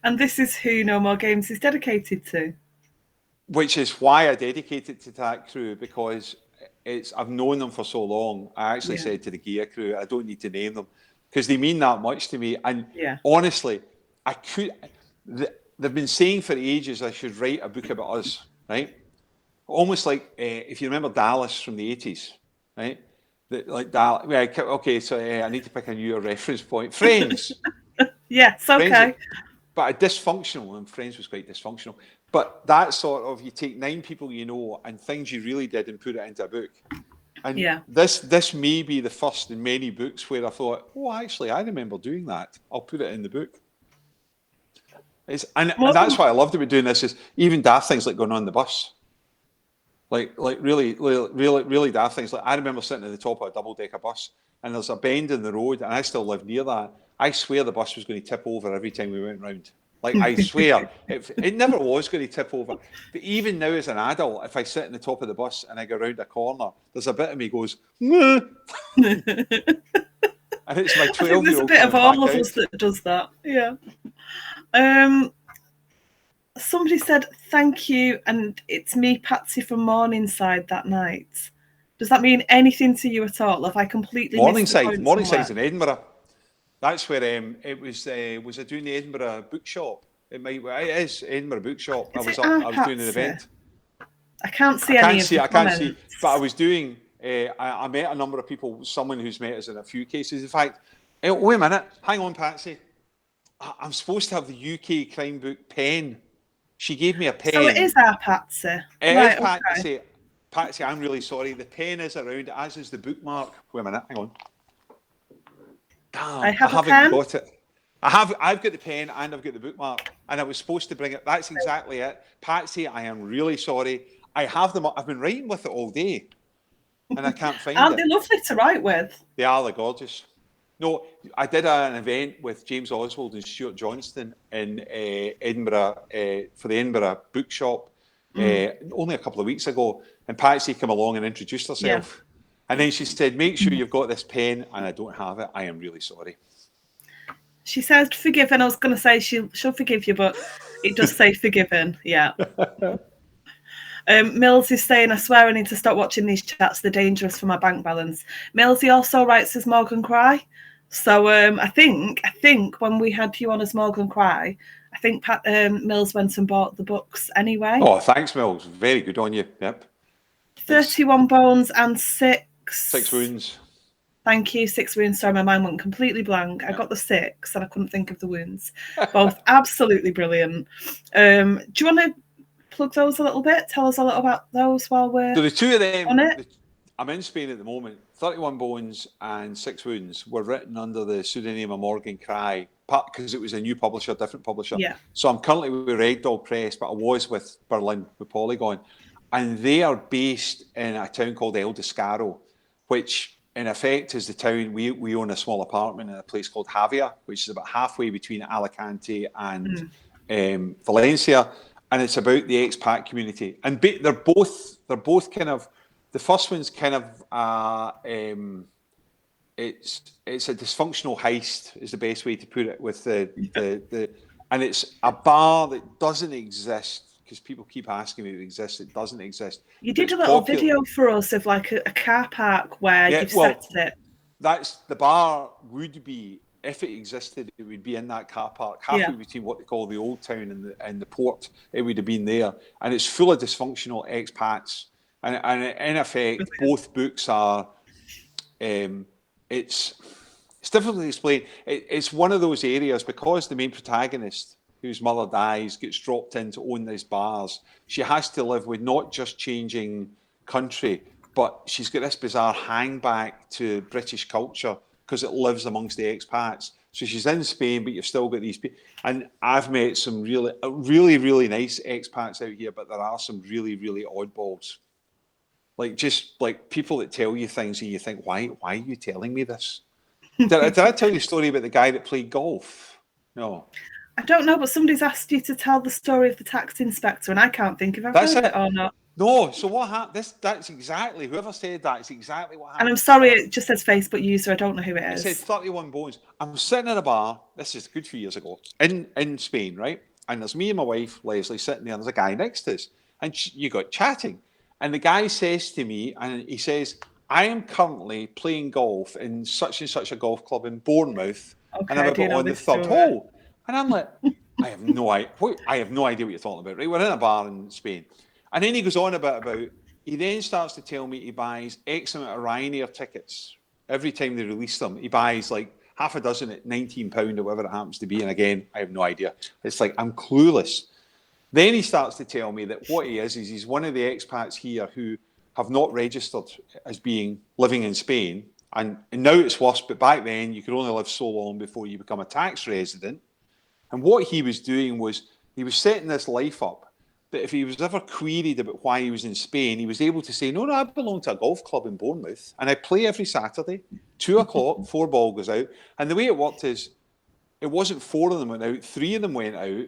And this is who No More Games is dedicated to. Which is why I dedicated to that crew, because I've known them for so long. I actually said to the Gia crew, I don't need to name them because they mean that much to me. And honestly, They've been saying for ages I should write a book about us, right? Almost like if you remember Dallas from the 80s, right? Like Dallas. Okay, so I need to pick a new reference point. Friends. Yes, okay. Friends, but a dysfunctional, and Friends was quite dysfunctional. But that sort of, you take 9 people you know and things you really did and put it into a book. And this may be the first in many books where I thought, oh, actually, I remember doing that. I'll put it in the book. And that's what I loved about doing this, is even daft things like going on the bus. Like really daft things. Like I remember sitting at the top of a double-decker bus and there's a bend in the road and I still live near that. I swear the bus was going to tip over every time we went round. Like, I swear, it never was going to tip over. But even now as an adult, if I sit in the top of the bus and I go round a corner, there's a bit of me goes, and it's my 12-year-old. There's a bit of all of us that does that. Yeah. Somebody said, thank you, and it's me, Patsy, from Morningside that night. Does that mean anything to you at all? Have I completely Morningside's in Edinburgh. That's where it was I doing the Edinburgh Bookshop? It is Edinburgh Bookshop. I was doing an event. I can't see any of the comments. I can't see, but I was doing. I met a number of people. Someone who's met us in a few cases. In fact, wait a minute. Hang on, Patsy. I'm supposed to have the UK crime book pen. She gave me a pen. So it is our Patsy. It is Patsy. Okay. Patsy, I'm really sorry. The pen is around, as is the bookmark. Wait a minute. Hang on. Damn, I haven't got it. I've got the pen and I've got the bookmark, and I was supposed to bring it. That's exactly it. Patsy, I am really sorry. I have them. I've been writing with it all day, and I can't find it. Aren't they lovely to write with? They are. They're gorgeous. No, I did an event with James Oswald and Stuart Johnston in Edinburgh for the Edinburgh Bookshop only a couple of weeks ago, and Patsy came along and introduced herself. Yeah. And then she said, make sure you've got this pen, and I don't have it. I am really sorry. She says forgiven. I was going to say she'll forgive you, but it does say forgiven. Yeah. Mills is saying, I swear I need to stop watching these chats. They're dangerous for my bank balance. Mills, he also writes as Morgan Cry. So I think when we had you on as Morgan Cry, I think Mills went and bought the books anyway. Oh, thanks, Mills. Very good on you. Yep. 31 bones and 6 wounds. Thank you. 6 wounds. Sorry, my mind went completely blank. I got the 6 and I couldn't think of the wounds. Both absolutely brilliant. Do you want to plug those a little bit? Tell us a little about those while we're so the two of them on it. I'm in Spain at the moment. 31 bones and 6 wounds were written under the pseudonym of Morgan Cry, because it was a new publisher, different publisher. Yeah. So I'm currently with Red Dog Press, but I was with Berlin with Polygon, and they are based in a town called El Descaro, which in effect is the town. We own a small apartment in a place called Javia, which is about halfway between Alicante and Valencia, and it's about the expat community. And they're both kind of, the first one's kind of it's a dysfunctional heist is the best way to put it, with the and it's a bar that doesn't exist. Because people keep asking me if it exists. It doesn't exist. You did a little video for us of like a car park where you've set it. That's the bar would be, if it existed, it would be in that car park, halfway between what they call the old town and the port. It would have been there, and it's full of dysfunctional expats. And in effect, both books are. It's difficult to explain. It's one of those areas, because the main protagonist, whose mother dies, gets dropped in to own these bars. She has to live with not just changing country, but she's got this bizarre hang back to British culture because it lives amongst the expats. So she's in Spain, but you've still got these people. And I've met some really nice expats out here, but there are some really oddballs. Just people that tell you things and you think, why are you telling me this? Did I tell you a story about the guy that played golf? No. I don't know, but somebody's asked you to tell the story of the tax inspector, and I can't think if I've heard it or not. No, so what happened? That's exactly, whoever said that, it's exactly what happened. And I'm sorry, it just says Facebook user, I don't know who it is. It said 31 bones. I'm sitting in a bar, this is a good few years ago, in Spain, right? And there's me and my wife, Leslie, sitting there, and there's a guy next to us. And you got chatting. And the guy says to me, and he says, I am currently playing golf in such and such a golf club in Bournemouth, and I'm about on the third hole. And I'm like, I have no idea what you're talking about, right? We're in a bar in Spain. And then he goes on a bit about, he then starts to tell me he buys X amount of Ryanair tickets. Every time they release them, he buys like half a dozen at £19 or whatever it happens to be. And again, I have no idea. It's like, I'm clueless. Then he starts to tell me that what he is he's one of the expats here who have not registered as being living in Spain. And now it's worse, but back then you could only live so long before you become a tax resident. And what he was doing was he was setting this life up that if he was ever queried about why he was in Spain, he was able to say, no, I belong to a golf club in Bournemouth and I play every Saturday, 2 o'clock, 4 ball goes out. And the way it worked is it wasn't 4 of them went out, 3 of them went out,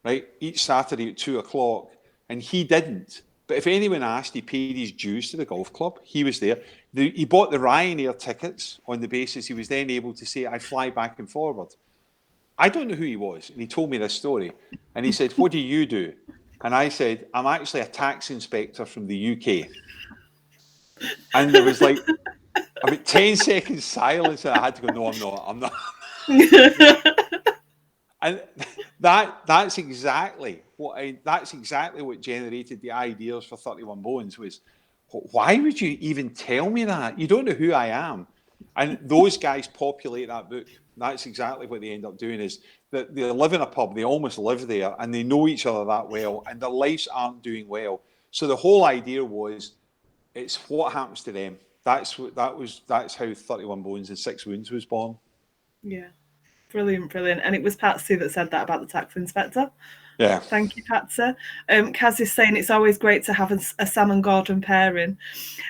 right, each Saturday at 2 o'clock, and he didn't. But if anyone asked, he paid his dues to the golf club. He was there. He bought the Ryanair tickets on the basis he was then able to say, I fly back and forward. I don't know who he was. And he told me this story. And he said, what do you do? And I said, I'm actually a tax inspector from the UK. And there was like about 10 seconds silence. And I had to go, no, I'm not. And that's exactly what generated the ideas for 31 Bones was, why would you even tell me that? You don't know who I am. And those guys populate that book. That's exactly what they end up doing is that they live in a pub, they almost live there, and they know each other that well, and their lives aren't doing well. So the whole idea was, it's what happens to them. That's how 31 Bones and 6 Wounds was born. Yeah, brilliant. And it was Patsy that said that about the tax inspector. Yeah. Thank you, Patsy. Kaz is saying it's always great to have a Sam and Gordon pairing.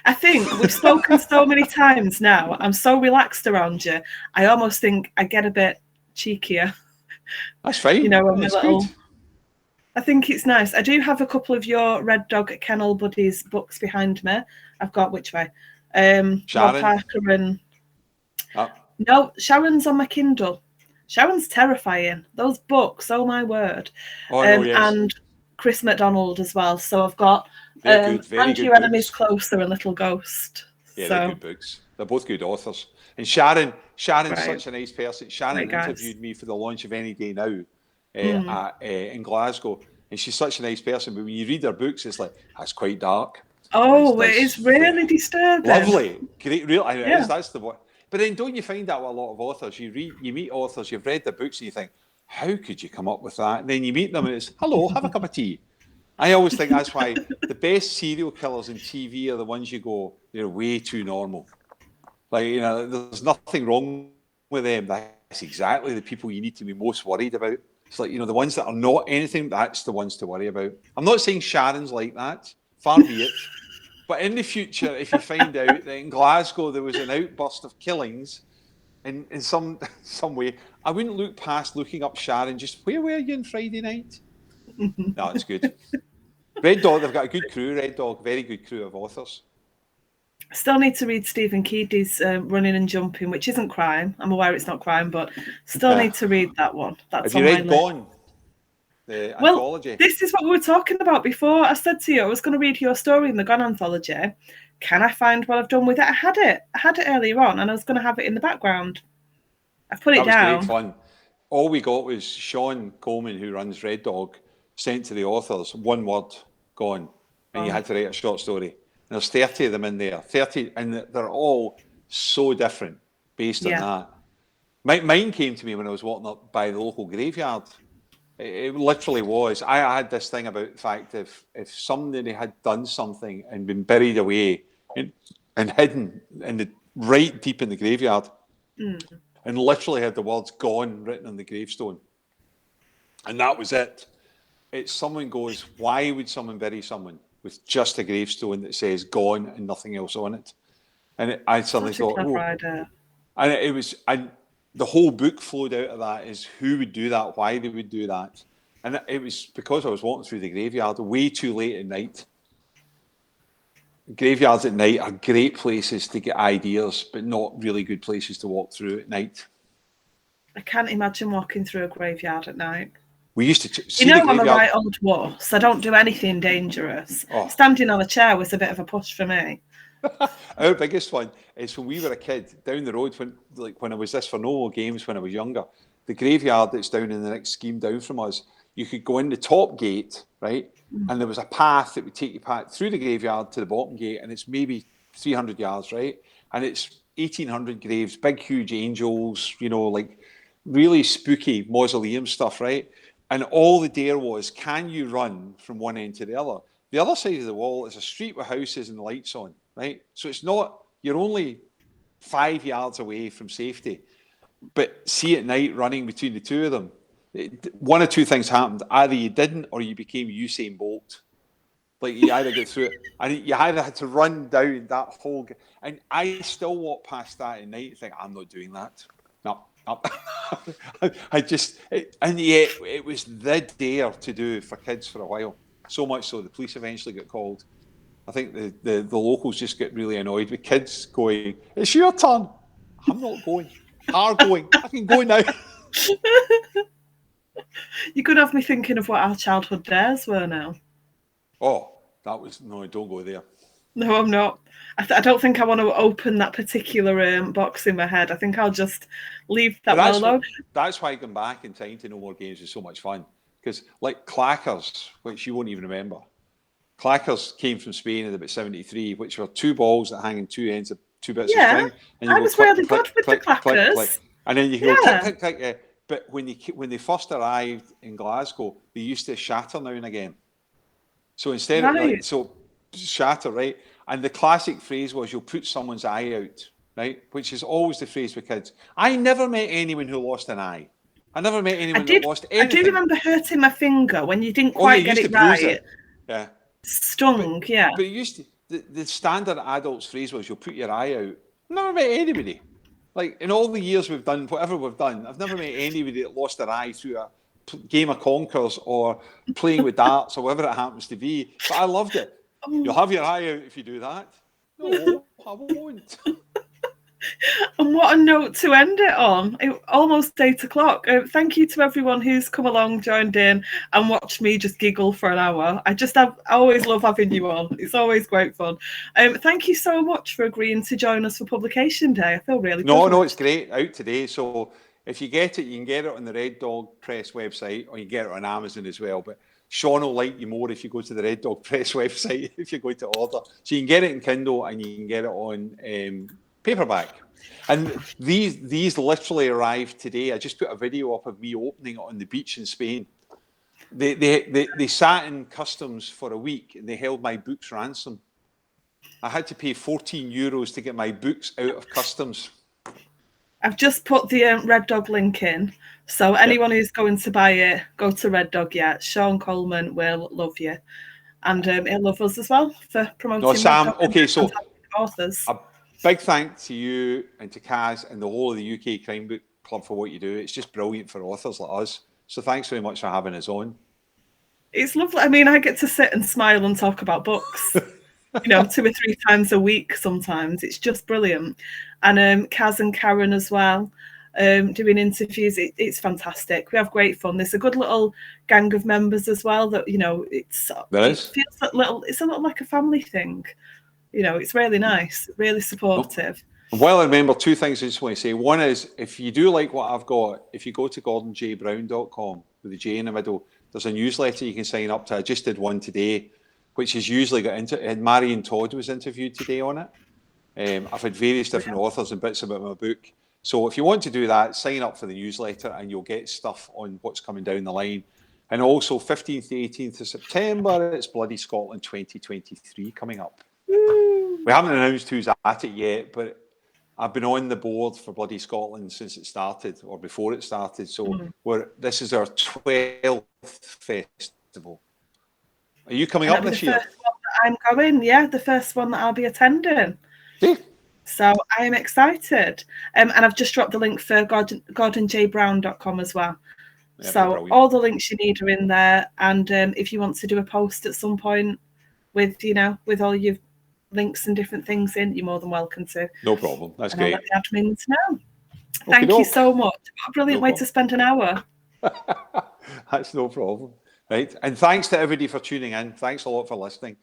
I think we've spoken so many times now. I'm so relaxed around you. I almost think I get a bit cheekier. That's fine. You know, that's good. I think it's nice. I do have a couple of your Red Dog Kennel Buddies books behind me. I've got which way? Sharon. Rob Parker and... No, Sharon's on my Kindle. Sharon's terrifying. Those books, oh my word. Yes. And Chris MacDonald as well. So I've got very And Your Enemies Closer and Little Ghost. Yeah, they're good books. They're both good authors. And Sharon's such a nice person. Sharon interviewed me for the launch of Any Day Now in Glasgow. And she's such a nice person. But when you read her books, it's like, that's quite dark. Oh, it's really disturbing. Lovely. Great. Real. I know, that's the one. But then don't you find that with a lot of authors? You meet authors, you've read their books and you think, how could you come up with that? And then you meet them and it's, hello, have a cup of tea. I always think that's why the best serial killers in TV are the ones you go, they're way too normal. Like, you know, there's nothing wrong with them. That's exactly the people you need to be most worried about. It's like, you know, the ones that are not anything, that's the ones to worry about. I'm not saying Sharon's like that, far be it. But in the future, if you find out that in Glasgow there was an outburst of killings in some way, I wouldn't look past looking up Sharon, just, where were you on Friday night? No, it's good. Red Dog, they've got a good crew, Red Dog, very good crew of authors. Still need to read Stephen Keady's Running and Jumping, which isn't crime. I'm aware it's not crime, but still need to read that one. That's Have you read Gone? The anthology. This is what we were talking about before. I said to you, I was going to read your story in the Gone anthology. Can I find what I've done with it? I had it earlier on, and I was going to have it in the background. I put it down. That was great fun. All we got was Sean Coleman, who runs Red Dog, sent to the authors one word, Gone, and you had to write a short story. And there's 30 of them in there, 30, and they're all so different based on that. Mine came to me when I was walking up by the local graveyard. It literally was. I had this thing about the fact if somebody had done something and been buried away and hidden right deep in the graveyard and literally had the words "gone" written on the gravestone, and that was it. It's someone goes, why would someone bury someone with just a gravestone that says "gone" and nothing else on it? And I suddenly thought, and it was. The whole book flowed out of that is who would do that, why they would do that. And it was because I was walking through the graveyard way too late at night. Graveyards at night are great places to get ideas, but not really good places to walk through at night. I can't imagine walking through a graveyard at night. We used to see I'm a right old wuss. I don't do anything dangerous. Standing on a chair was a bit of a push for me. Our biggest one is when we were a kid down the road, when I was this for no games when I was younger. The graveyard that's down in the next scheme down from us, you could go in the top gate, right? And there was a path that would take you through the graveyard to the bottom gate, and it's maybe 300 yards, right? And it's 1,800 graves, big, huge angels, like really spooky mausoleum stuff, right? And all the dare was, can you run from one end to the other? The other side of the wall is a street with houses and the lights on, right? So it's not, you're only 5 yards away from safety. But see at night running between the two of them, one or two things happened. Either you didn't or you became Usain Bolt. Like you either get through it and you either had to run down that whole... And I still walk past that at night and think, I'm not doing that. No. And yet it was the dare to do for kids for a while. So much so the police eventually got called. I think the locals just get really annoyed with kids going, it's your turn. I'm not going. Are going. I can go now. You could have me thinking of what our childhood dares were now. Oh, no, don't go there. No, I'm not. I don't think I want to open that particular box in my head. I think I'll just leave that alone. That's why going back in time to No More Games is so much fun. Because like clackers, which you won't even remember, clackers came from Spain in about 73, which were two balls that hang in two ends of two bits of string. And I was really good with the clackers. Click. And then you go click, click, click. Yeah. But when they first arrived in Glasgow, they used to shatter now and again. So instead of shatter, right? And the classic phrase was, you'll put someone's eye out, right? Which is always the phrase with kids. I never met anyone who lost an eye. I never met anyone that lost anything. I do remember hurting my finger when you didn't quite get it right. Yeah. Stung, yeah. But it used to, the standard adult's phrase was, you'll put your eye out. I've never met anybody. Like, in all the years we've done, whatever we've done, I've never met anybody that lost their eye through a game of Conkers or playing with darts or whatever it happens to be. But I loved it. You'll have your eye out if you do that. No, I won't. And what a note to end it on. Almost 8 o'clock. Thank you to everyone who's come along, joined in, and watched me just giggle for an hour. I always love having you on. It's always great fun. Thank you so much for agreeing to join us for Publication Day. I feel really good. No, it's great. Out today. So if you get it, you can get it on the Red Dog Press website, or you can get it on Amazon as well. But Sean will like you more if you go to the Red Dog Press website if you're going to order. So you can get it in Kindle and you can get it on paperback. And these literally arrived today. I just put a video up of me opening it on the beach in Spain. They sat in customs for a week and they held my books ransom. I had to pay €14 to get my books out of customs. I've just put the Red Dog link in. So anyone who's going to buy it, go to Red Dog. Yeah, Sean Coleman will love you. And he'll love us as well for promoting. No, Sam, okay, so authors. A big thanks to you and to Kaz and the whole of the UK Crime Book Club for what you do. It's just brilliant for authors like us. So thanks very much for having us on. It's lovely. I mean, I get to sit and smile and talk about books, 2 or 3 times a week sometimes. It's just brilliant. And Kaz and Karen as well, doing interviews. It's fantastic. We have great fun. There's a good little gang of members as well that, it feels a little like a family thing. It's really nice, really supportive. Well, I remember 2 things I just want to say. One is, if you do like what I've got, if you go to gordonjbrown.com with the J in the middle, there's a newsletter you can sign up to. I just did one today, which has usually got and Marion Todd was interviewed today on it. I've had various different authors and bits about my book. So if you want to do that, sign up for the newsletter and you'll get stuff on what's coming down the line. And also 15th to 18th of September, it's Bloody Scotland 2023 coming up. We haven't announced who's at it yet, but I've been on the board for Bloody Scotland since it started, or before it started. So this is our 12th festival. Are you coming up this year? I'm going, the first one that I'll be attending. Yeah. So I am excited. And I've just dropped the link for gordonjbrown.com as well. Yeah, so all the links you need are in there. And if you want to do a post at some point with, with all your links and different things in, you're more than welcome to. No problem. That's great. I'll let the admins know. Thank you so much. What a brilliant way to spend an hour. That's no problem. Right. And thanks to everybody for tuning in. Thanks a lot for listening.